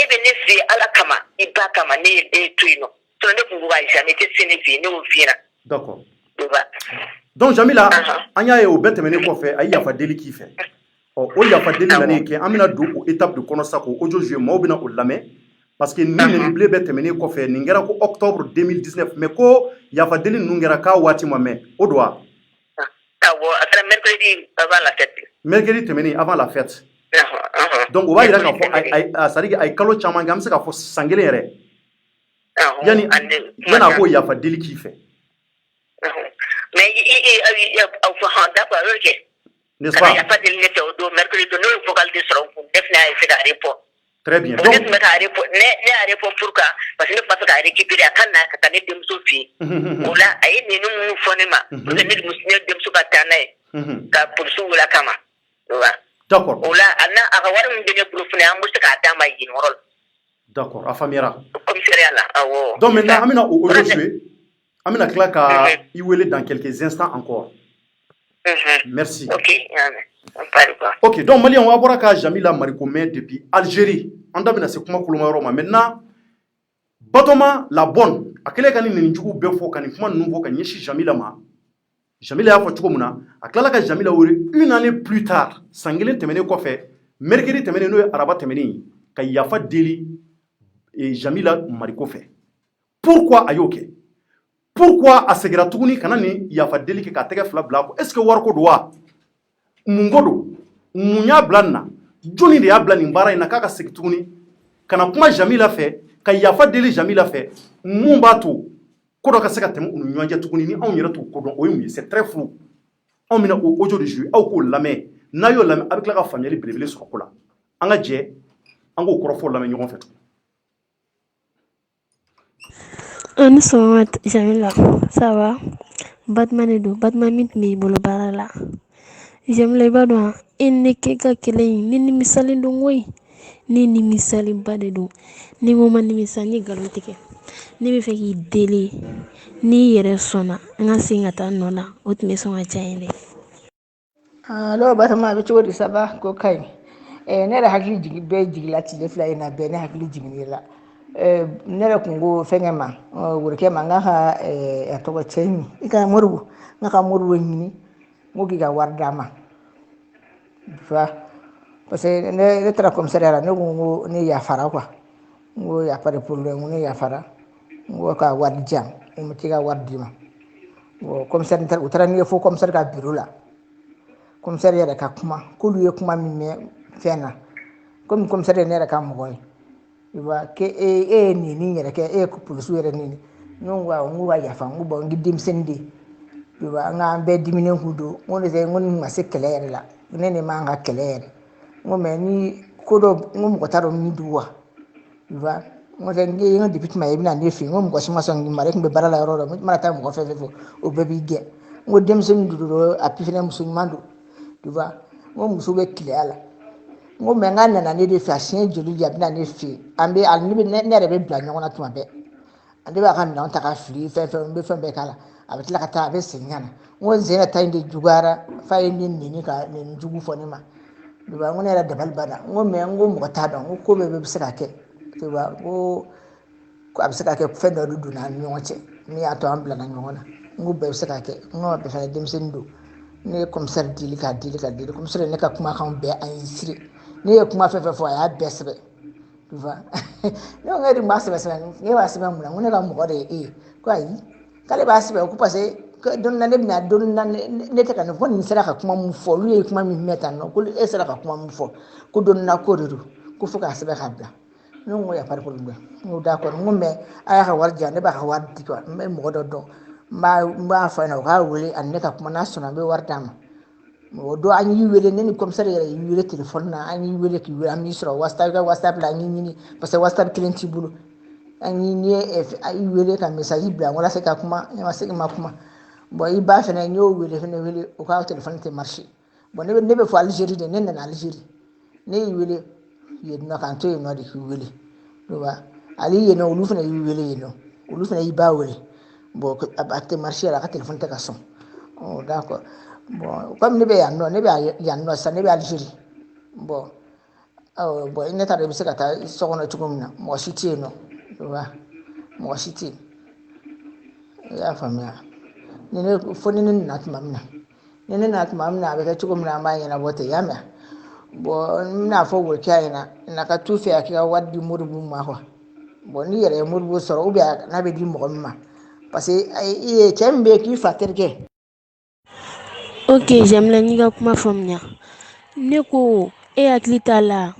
e be ne fi ala kama iba kama ne e tuino to ne ko wa jamais te sene fi ne o fira d'accord donc Jamila anya ye o betemene ko fe ay yafa deli ki fe o yafa deli na ne ke amina do o étape de kono sako o jojo mo bina o lame parce que ni ne ble betemene ko fe ni ngera ko octobre 2019 mais ko yafa deli nu ngera ka wati mo me o doa après mercredi avant la fête mercredi temene avant la fête donc o ba ira ka fo ay sarigi ay kalo chama ngam se ka fo sangele yere yani yana ko yafa deli ki fe mais au fa d'accord OK n'est-ce pas? Il n'y a pas de limite au mercredi, nous il faut calculer sur un définir et faire un report. Très bien. Donc, ne report pourquoi? Parce que nous passons à récupérer à Kana, quand on est de Moussoufi. Ou là, aïe, nous phonema. Nous sommes des Moussoufi de Moussoubatane, car pour sous la Kama. D'accord. Ou là, Anna, à avoir une demi pour finir un moustique à Dama in rôle. D'accord, à Famira. Commissariat là. Donc maintenant, Amina, aujourd'hui, Amina Klaka, il will dans quelques instants encore. Merci. Ok, donc Mali, on va voir que Jamila Marikoumé depuis Algérie. On a bien c'est comment Kouloumaroma. Maintenant, Batoma la bonne. À quel cas ni njugu befo kan kuma nouveau kan yeshi Jamila ma. Jamila a fait tout comme à quel cas Jamila aurait une année plus tard. Sangelen temene ko fait. Mercredi temene no araba temene. Ka yafa deli et Jamila Mariko fait. Pourquoi ayoke? Pourquoi a segera tuguni kanani yafa deli ke ka tege fla blako? Est-ce que warko doa? Mungodo munya blanna joni de ya blani mbara ina kaka sekituni kana kuma Jamila fe ka yafa deli Jamila fe mumbato kodo ka seka temu unu nyanja tukuni ni on yera to kodo oyimu c'est très flou on mina aujourd'hui au ko lame na yo lame avec la famille belebele sur ko la anga je ango korofo lame nyon fait Nous sommes Jamila, ça va? Batman mit mi bolo barala. Jamila ibadwa enne keka kele ni misali ndongoi ni misali badedo ni mo man ni misali galotike ni be fe ki deli ni yere sona nga singata nona otme songa chainde lo batama be chori saba ko kai ne da hakili jigi be jigi lati le fly na be ne hakili jigi ni la ne da kungo fengema wurke manga ha to ko cheni ika morbu ngaka morbu ni ngogi ga wardama fa parce que ne tra comme ça là ne ne ya fara quoi ngo ya pas de problème ne ya fara ngo ka wad jam e mi tiga wadima ngo comme ça ntar utara ni fo comme ça ka bureau là comme ça ya ka kuma ko lu ye kuma mi me fena comme ça ne ka mo goy iba ke ni ni ke ko police yere ni ngo ya fa ngo bo ngidim sendi iba nga be dimine hudo ngo ze ngo ma se clair la nene manga clair ngo me ni kodo ngo mo taro mi duwa iba ngo ze ngi ngo dipit ma yebina ne fi ngo mo sima so ngi mare ko be barala ro ma ta mo fe o bebi ge ngo dem sen dudo apifine musu mandu iba ngo musu be clair la ngo me nga na ne de fa sien jolu ya bina ne fi ambe al ni ne re be bla ngo na tuma be ande ba kan na on ta ka fli fe be kala abatila kata be senyana ngo zena tainde jugara fa ni ka ni jugu foni ma duba ngo ne ra dabal bana ngo me ngo mo ta don ngo ko be bisaka ke duba ngo ko abisaka ke fe do du na nyonche ni ato ambla na nyona ngo be bisaka ke ngo be fa dem sendo ne comme ça dili comme ça ne ka kuma kan be an sire ne kuma fe fo ya be sebe duba no ngari mbasa besa ne ba sebe mun ngo ne ka mo de ko ayi kale ba sebe ko passé don na lebna don na ne ta kan fo ni sera ka kuma mu fo lu kuma mi meta no ko e sera ka kuma mu fo ko don na ko redu ko fo ka sebe ka bla no ngo ya par ko ngwe ngo da ko ngo me aya ka warja ne ba ka wardi ko me mo do ma fa na ka wuli an ne ka kuma na sona be wardama mo do an yi wele ne ni comme ça yi wele téléphone na an yi wele ki am ni sura whatsapp la ni parce que whatsapp client bulu ani ni ai wele ka message bla wala se ka kuma ma se ma kuma bo i ba fene nyo wele o ka téléphone te marché bo ne be fo Algérie de ne na Algérie ne wele ye no kan to no de wele do ba ali ye no ulu fene wele ye no ulu fene i ba wele bon a te marché la téléphone te ka son oh d'accord bon comme ne be yanno sa ne be Algérie bon bon ina ta be se ka ta sokono tukumna mo cité no wa mo cité ya famia ne foni ne na tumamna ne na tumamna be ka tukumna ma yana bote yamya bon na fo wo kayina na ka tufe akira waddi murbu ma ho bon ni yere murbu soro ubi na be di mo ma parce que chembe ki faterke. Ok, j'aimerais ni ka kuma faamuya. Ne ko e hakili t'a la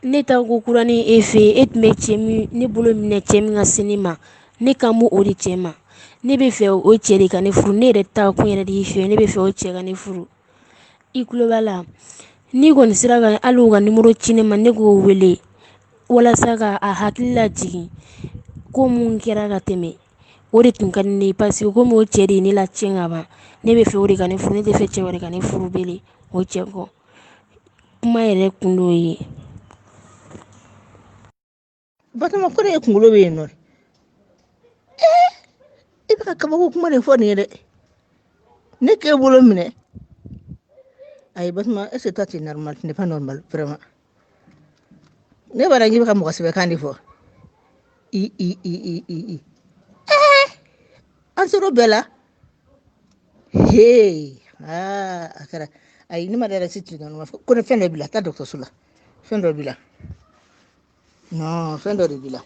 ne ta ko kura ni e fɛ e tun bɛ cɛ min ne bolo minɛ cɛ min ka se ne ma ne kan b'o o de cɛ ma ne bɛ fɛ o cɛ de ka ne furu ne yɛrɛ ta kun yɛrɛ de y'i fɛ ne bɛ fɛ o cɛ ka ne furu i tulo b'a la n'i kɔni sera ka hali o ka nimoro ci ne ma ne k'o wele walasa ka a hakili lajigin ko mun kɛra ka tɛmɛ o de tun ka di ne ye parce que komi o cɛ de ye ne latiɲɛ ka ban ne bɛ fɛ o de ka ne furu ne tɛ fɛ cɛ wɛrɛ ka ne furu bele o cɛ kɔ kuma yɛrɛ kun d'o ye. Batama ko de kunkolo be yen nɔ i bɛ ka kabako kuma de fɔ nin ye dɛ ne k'e bolo minɛ ayi Batama est ce que toi tu es normal tu n'es pas normal vraiment ne b'a dɔn k'i bɛ ka mɔgɔ sɛbɛkan de fɔ an ser'o bɛɛ la a kɛra ayi ne ma da yɛrɛ si tun dɔn ko ne fɛn dɔ b'i la taa dɔgɔtɔrɔso la fɛn dɔ b'i la non fɛn dɔ de b'i la.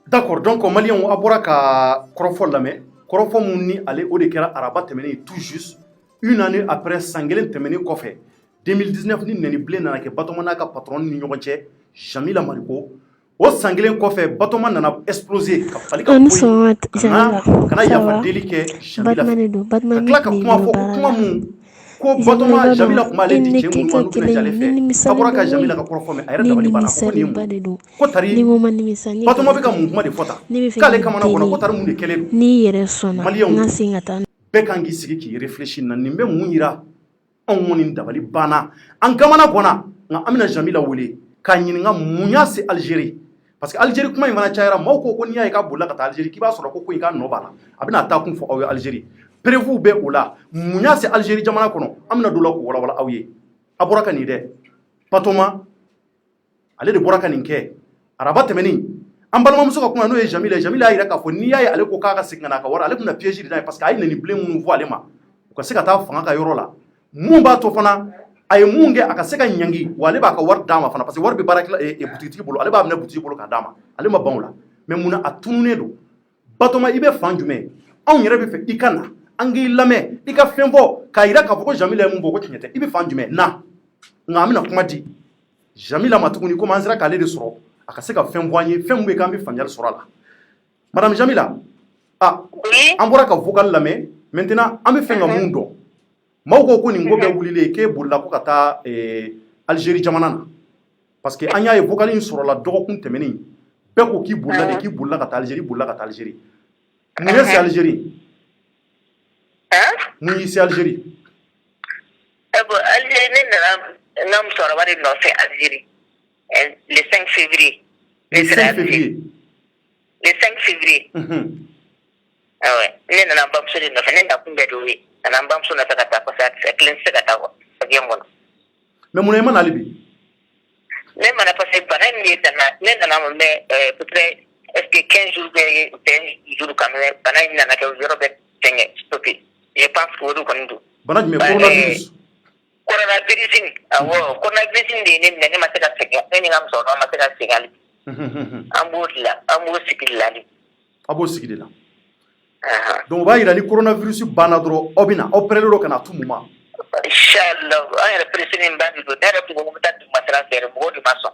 D'accord, donc Malien a bɔra ka kɔrɔfɔ lamɛn kɔrɔfɔ mun ni ale o de kɛra araba tɛmɛnen tout juste une année après san kelen tɛmɛnen kɔfɛ 2019 ni nɛni bilen nana kɛ Batɔma n'a ka patron ni ɲɔgɔn cɛ Jamila Mariko o san kelen kɔfɛ Batɔma nana exploser ka bali ka poyi kana yafa deli kɛ Jamila fɛ ka tila ka kuma fɔ ko kuma mun ko Batɔma Jamila kun b'ale di cɛ mun ma n'u bɛna jɛ ale fɛ a bɔra ka Jamila ka kɔrɔfɔ mɛn a yɛrɛ dabali banna ko nin ye mun ko tari Batɔma bɛ ka mun kuma de fɔ tan k'ale kamana kɔnɔ ko tari mun de kɛlen don n'i yɛrɛ sɔnna Maliyɛnw n ka segin ka taa bɛɛ kan k'i sigi k'i réfléchir na nin bɛ mun yira anw kɔni dabali banna an kamana gɔnna nka an bɛna Jamila wele k'a ɲininka mun y'a se Algérie parce que Algérie kuma in fana cayara maaw ko n'i y'a ye k'a bolila ka taa Algérie k'i b'a sɔrɔ ko in k'a nɔ b'a la a bɛna taa kun fɔ aw ye Algérie prévu bɛ o la mun y'a se Algérie jamana kɔnɔ an bɛna don la k'o walawala aw ye a bɔra ka nin dɛ Batɔma ale de bɔra ka nin kɛ araba tɛmɛnen an balimamuso ka kuma n'o ye Jamila y'a yira k'a fɔ n'i y'a ye ale ko k'a ka segin ka n'a ka wari ale tun bɛna piège de n'a ye parce que a ye nɛni bilen minnu fɔ ale ma u ka se ka taa fanga ka yɔrɔ la mun b'a to fana a ye mun kɛ a ka se ka ɲangi wa ale b'a ka wari d'a ma fana parce que wari bɛ baara butigitigi bolo ale b'a minɛ butigi bolo k'a d'a ma ale ma ban o la mais munna a tununnen don Batɔma i bɛ fan jumɛn anw yɛrɛ bɛ fɛ i ka na an k'i lamɛn i ka fɛn fɔ k'a yira k'a fɔ ko Jamila ye mun fɔ ko tiɲɛ tɛ i bɛ fan jumɛn na nka an bɛna kuma di Jamila ma tuguni komi an sera k'ale de sɔrɔ a ka se ka fɛn fɔ an ye fɛn min bɛ k'an bɛ faamuyali sɔrɔ a la madame Jamila an bɔra ka vocal lamɛn maintenant an bɛ fɛ ka mun dɔn maaw ko nin ko bɛɛ wulilen k'e bolila ko ka taa Algérie jamana na parce que an y'a ye vocal in sɔrɔla dɔgɔkun tɛmɛnen bɛɛ ko k'i bolila ka taa Algérie mun ye se Algérie mun y'i se Algérie Algérie ne nana n ka musokɔrɔba de nɔfɛ Algérie le 5 février. Le 5 février. Le 5 février. Ne nana n bamuso de nɔfɛ ne nakun bɛɛ de y'o ye ka na n bamuso nɔfɛ ka taa parce que a kelen tɛ se ka taa quoi a bɛ n kɔnɔ. Mais mun na i ma n'ale bi? Ne ma na parce que bana in ye ne nana mais peut-être est-ce que 15 jours bɛ 20 jours quand même bana in nana kɛ yɔrɔ bɛ fɛngɛ stoppé je pense que o de kɔni don. Bana jumɛn coronavirus? Coronavirus in awɔ coronavirus in de ye ne minɛ ne ma se ka segin ne ni n ka musokɔrɔba ma se ka segin hali bi an b'o de la an b'o sigi de la hali bi. A b'o sigi de la. Donc o b'a yira ni coronavirus banna dɔrɔn aw bɛna aw pɛrɛlen don ka na tout moment. Inchallah an yɛrɛ pressé ba de don ne yɛrɛ tun ko n bɛ taa dugumasira fɛ mɔgɔw de ma sɔn.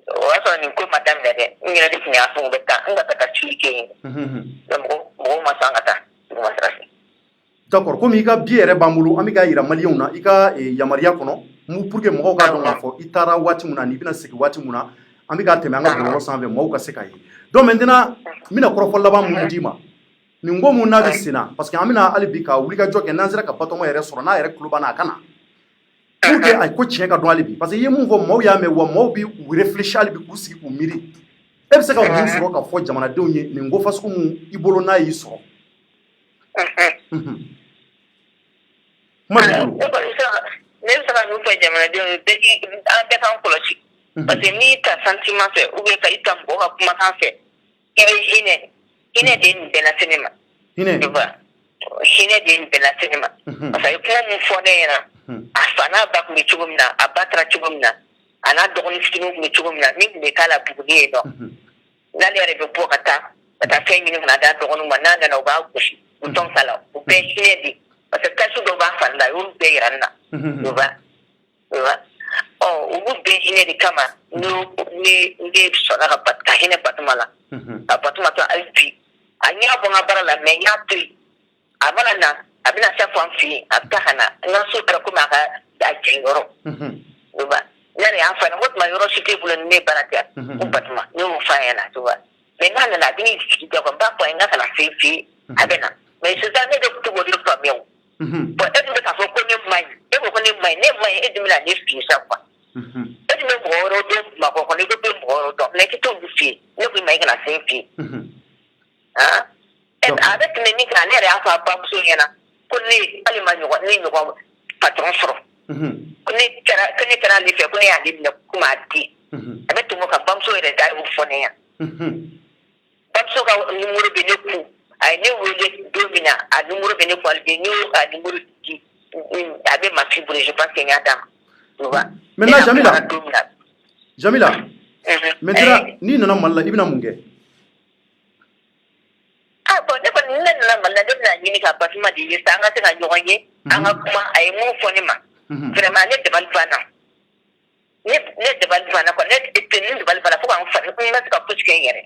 O y'a sɔrɔ nin ko ma daminɛ dɛ n yɛrɛ de tun y'a fɔ n bɛ taa n ka taa ci kɛ yen mais mɔgɔw ma sɔn an ka taa dugumasira fɛ. D'accord komi i ka billet yɛrɛ b'an bolo an bɛ k'a yira maliyɛnw na i ka yamaruya kɔnɔ pour que mɔgɔw k'a dɔn k'a fɔ i taara waati min na n'i bɛna segin waati min na an bɛ k'a tɛmɛ an ka bɔlɔlɔ sanfɛ mɔgɔw ka se k'a ye donc maintenant n bɛna kɔrɔfɔ laban mun d'i ma ni ngo mun na sina parce que amina ali bi ka wuli ka jɔ kɛ nan sera ka batoma yɛrɛ sɔrɔ n'a yɛrɛ kuloba n'a kana pour que ay ko tiɲɛ ka dɔn ali bi parce que ye mun fɔ maaw y'a mɛn wa maaw bi u réfléchir ali bi k'u sigi k'u miiri e bɛ se ka mun sɔrɔ ka fɔ jamanadenw ye nin ko fasugu mun i bolo n'a y'i sɔrɔ ne bɛ se ka min fɔ jamanadenw ye an bɛɛ k'an kɔlɔsi parce que n'i ta sentiment fɛ ou bien ka i ta mɔgɔ ka kumakan fɛ i bɛ hinɛ de ye nin bɛɛ lase ne ma hinɛ de ye nin bɛɛ lase ne ma parce que a ye kuma min fɔ ne ɲɛna a fa n'a ba tun bɛ cogo min na a ba taara cogo min na a n'a dɔgɔnin fitinin tun bɛ cogo min na min tun bɛ k'a la buguni ye nɔ n'ale yɛrɛ bɛ bɔ ka taa fɛn ɲini ka na d'a dɔgɔninw ma n'a nana u b'a gosi u tɔn sa la u bɛɛ hinɛ de parce que kasu dɔw b'a fari la a y'olu bɛɛ yira n na olu bɛɛ hinɛ de kama ne sɔnna ka hinɛ Batoma la a Batoma to hali bi a y'a bɔ n ka baara la mais n y'a to yen a mana na a bɛna se fɔ an fɛ yen a bɛ taa ka na n ka so kɛra komi a ka jɛn yɔrɔ ne yɛrɛ y'a fɔ a ɲɛna ko tuma yɔrɔ si t'e bolo ni ne baara tɛ ko Batoma ne y'o fɔ a ɲɛna mais n'a nana a bɛ n'i sigi dɔ kan n b'a fɔ a ye n ka kana fɛn fɛ yen a bɛ na mais sisan ne de tun tɛ k'o de faamuya o bon e dun bɛ k'a fɔ ko ne ma ɲi e ko ne ma ɲi e dun bɛna ne fili sa quoi e dun bɛ mɔgɔ wɛrɛw dɔn Bamakɔ kɔnɔ e ko bɛ mɔgɔ wɛrɛw dɔn mais i tɛ t'olu fɛ yen ne ko i ma i kana fɛn fɛ yen a bɛ tɛmɛ min kan ne yɛrɛ y'a fɔ a bamuso ɲɛna ko ne hali ma ɲɔgɔn ne ɲɔgɔn patron sɔrɔ ko ne kɛra ale fɛ ko ne y'ale minɛ komi a den a bɛ tɛmɛ o kan bamuso yɛrɛ da y'o fɔ ne ɲɛna bamuso ka numéro bɛ ne kun a ye ne wele don min na a numéro bɛ ne kun hali bi n y'o a numéro di a bɛ Mafi bolo je pense que n y'a d'a ma maintenant Jamila maintenant n'i nana Mali la i bɛna mun kɛ bon ne kɔni ne nana Mali la ne bɛna ɲini ka Batoma de ye sa an ka se ka ɲɔgɔn ye an ka kuma a ye mun fɔ ne ma vraiment ne dabali banna ne dabali banna quoi ne dabali banna fo k'an fari n ma se ka fosi kɛ n yɛrɛ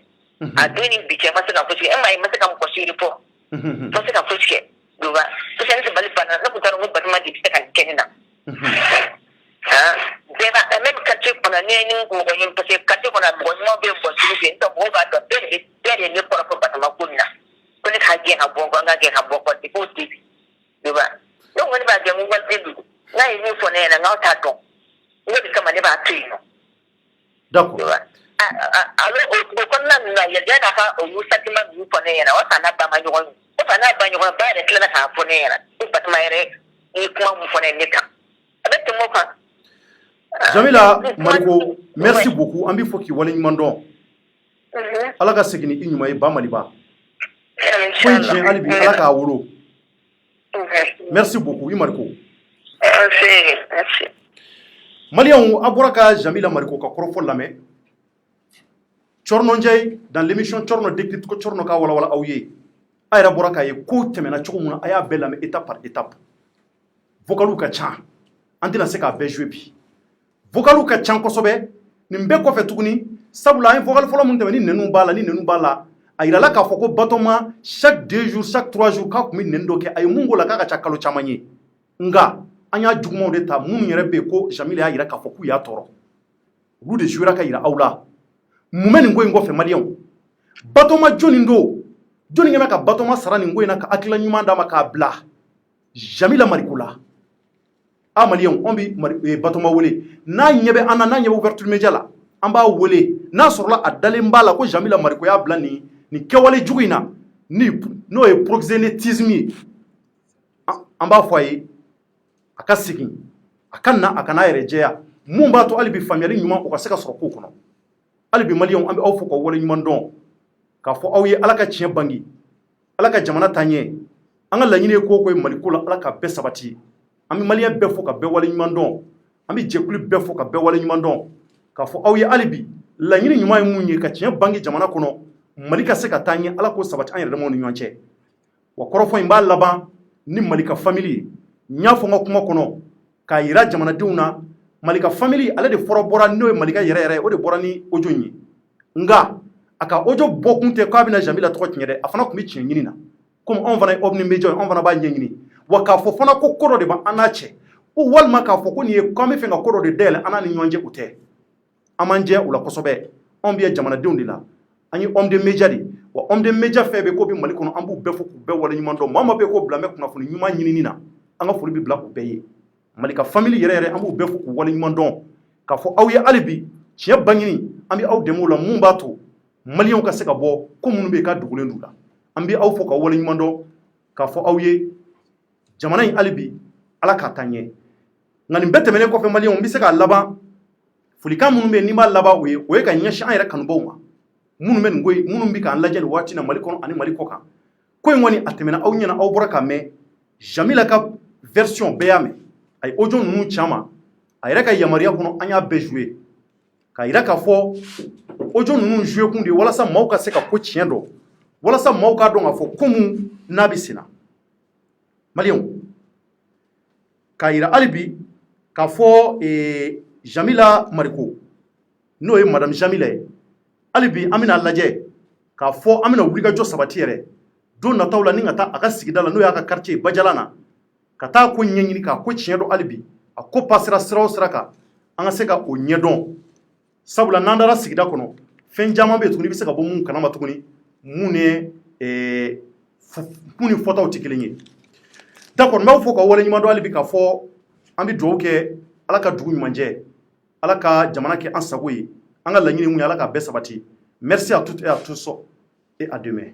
a don ni bi cɛ n ma se ka fosi kɛ e ma ye n ma se ka mɔgɔ suivre fɔ n ma se ka fosi kɛ parce que ne dabali banna ne tun t'a dɔn ko Batoma de bɛ se ka nin kɛ ne na bɛɛ b'a même quartier kɔnɔ ne ni mɔgɔ ye parce que quartier kɔnɔ mɔgɔ ɲuman bɛ bɔ sugu fɛ n'o mɔgɔw b'a dɔn bɛɛ de ye ne kɔrɔ fɔ Batoma ko nin na ko ne k'a gɛn ka bɔ n ka gɛn ka bɔ kɔ k'o tɛ bi ne kɔni b'a gɛn n ko wari tɛ don n'a ye min fɔ ne ɲɛna n'aw t'a dɔn ne de kama ne b'a to yen nɔ d'accord o kɔnɔna ninnu na yanni a ka olu sentiment ninnu fɔ ne ɲɛna o fa n'a ba ma ɲɔgɔn ye o fa n'a ba ɲɔgɔn ba yɛrɛ tilala k'a fɔ ne ɲɛna ko Batoma yɛrɛ ye kuma mun fɔ ne ye ne kan a bɛ tɛmɛ o kan. Jamila Mariko merci beaucoup an b'i fɔ k'i wale ɲuman dɔn ala ka segin ni i ɲuman ye ba Maliba ko in tiɲɛ hali bi ala k'a wolo merci beaucoup i Mariko Maliyɛnw a bɔra ka Jamila Mariko ka kɔrɔfɔ lamɛn Cɔrɔnɔ Njayi dans l'émission Cɔrɔnɔ décrypte ko Cɔrɔnɔ k'a walawala aw ye a yɛrɛ bɔra k'a ye ko tɛmɛna cogo min na a y'a bɛɛ lamɛn étape par étape vocaliw ka ca an tɛna se k'a bɛɛ jouer bi vocaliw ka ca kosɛbɛ nin bɛɛ kɔfɛ tuguni sabula an ye vocal fɔlɔ min tɛmɛ ni nɛnu b'a la a yirala k'a fɔ ko Batoma chaque 2 jours chaque 3 jours k'a tun bɛ nɛni dɔ kɛ a ye mun k'o la k'a ka ca kalo caman ye nka an y'a jugumanw de ta minnu yɛrɛ bɛ yen ko Jamila y'a yira k'a fɔ k'u y'a tɔɔrɔ olu de jouera ka yira aw la mun bɛ nin ko in kɔfɛ maliyɛnw Batoma jɔnni don jɔnni kɛmɛ ka Batoma sara nin ko in na ka hakilila ɲuman d'a ma k'a bila Jamila Mariko la a maliyɛnw an bɛ Batoma wele n'a ɲɛ bɛ an na n'a ɲɛ bɛ ouverture média la an b'a wele n'a sɔrɔla a dalen b'a la ko Jamila Mariko y'a bila nin kɛwale jugu in na n'o ye proxénétisme ye an b'a fɔ a ye a ka segin a ka na a kana yɛrɛ jɛya mun b'a to hali bi faamuyali ɲuman o ka se ka sɔrɔ ko kɔnɔ hali bi maliyɛnw an bɛ aw fɔ ka wale ɲuman dɔn k'a fɔ aw ye ala ka tiɲɛ bangi ala ka jamana taa ɲɛ an ka laɲini ye ko ye Maliko la ala ka bɛɛ sabati an bɛ maliyɛn bɛɛ fɔ ka bɛɛ wale ɲuman dɔn an bɛ jɛkulu bɛɛ fɔ ka bɛɛ wale ɲuman dɔn k'a fɔ aw ye hali bi laɲini ɲuman ye mun ye ka tiɲɛ bangi jamana kɔnɔ Mali ka se ka taa ɲɛ ala k'o sabati an yɛrɛ damaw ni ɲɔgɔn cɛ wa kɔrɔfɔ in b'a laban ni Malika famille ye n y'a fɔ n ka kuma kɔnɔ k'a yira jamanadenw na Malika famille ale de fɔlɔ bɔra n'o ye Malika yɛrɛ o de bɔra ni audio in ye nka a ka audio bɔ kun tɛ k'a bɛna Jamila tɔgɔ tiɲɛ dɛ a fana tun bɛ tiɲɛ ɲini na komi anw fana ye Omni Media anw fana b'a ɲɛɲini wa k'a fɔ fana ko ko dɔ de b'an n'a cɛ ko walima k'a fɔ ko nin ye k'an bɛ fɛ ka ko dɔ de dayɛlɛ an n'a ni ɲɔgɔn cɛ o tɛ an m'an jɛ o la kosɛbɛ anw bɛ ye jamanadenw de la an ye Omni Media de wa homme de média fɛn bɛ ko bi Mali kɔnɔ an b'u bɛɛ fo k'u bɛɛ waleɲuman dɔn maa o maa bɛ ko bila n bɛ kunnafoni ɲuman ɲinini na an ka foli bɛ bila u bɛɛ ye Mali ka famille yɛrɛ yɛrɛ an b'u bɛɛ fo k'u waleɲuman dɔn k'a fɔ aw ye hali bi tiɲɛ baɲini an bɛ aw dɛmɛ o la mun b'a to maliyɛnw ka se ka bɔ ko minnu bɛ yen k'a dogolen d'u la an bɛ aw fo k'aw waleɲuman dɔn k'a fɔ aw ye jamana in hali bi Ala k'a taa ɲɛ nka nin bɛɛ tɛmɛnen kɔfɛ maliyɛnw n bɛ se k'a laban folikan minnu bɛ yen n'i b'a laban o ye ka ɲɛsin an yɛrɛ kanubaw ma minnu bɛ nin ko minnu bɛ k'an lajɛ nin waati na Mali kɔnɔ ani Mali kɔ kan ko in kɔni a tɛmɛna aw ɲɛna aw bɔra k'a mɛn Jamila ka version bɛɛ y'a mɛn a ye audio ninnu caman a yɛrɛ ka yamaruya kɔnɔ an y'a bɛɛ jouer k'a yira k'a fɔ audio ninnu jouer kun de walasa maaw ka se ka ko tiɲɛ dɔn walasa maaw k'a dɔn k'a fɔ ko mun n'a bɛ senna maliyɛnw k'a yira hali bi k'a fɔ Jamila Mariko n'o ye madame Jamila ye hali bi an bɛna lajɛ k'a fɔ an bɛna wulikajɔ sabati yɛrɛ don nataw la ni ka taa a ka sigida la n'o y'a ka quartier Bajala na ka taa ko ɲɛɲini k'a ko tiɲɛ dɔn hali bi a ko passera sira o sira kan an ka se ka o ɲɛdɔn sabula n'an dara sigida kɔnɔ fɛn caman bɛ yen tuguni i bɛ se ka bɔ mun kalama tuguni mun ni fɔtaw tɛ kelen ye d'accord n b'aw fɔ ka waleɲuman dɔn hali bi k'a fɔ an bɛ dugawu kɛ Ala ka dugu ɲuman jɛ Ala ka jamana kɛ an sago ye an ka laɲini mun ye Ala k'a bɛɛ sabati merci à toutes et à tous et à demain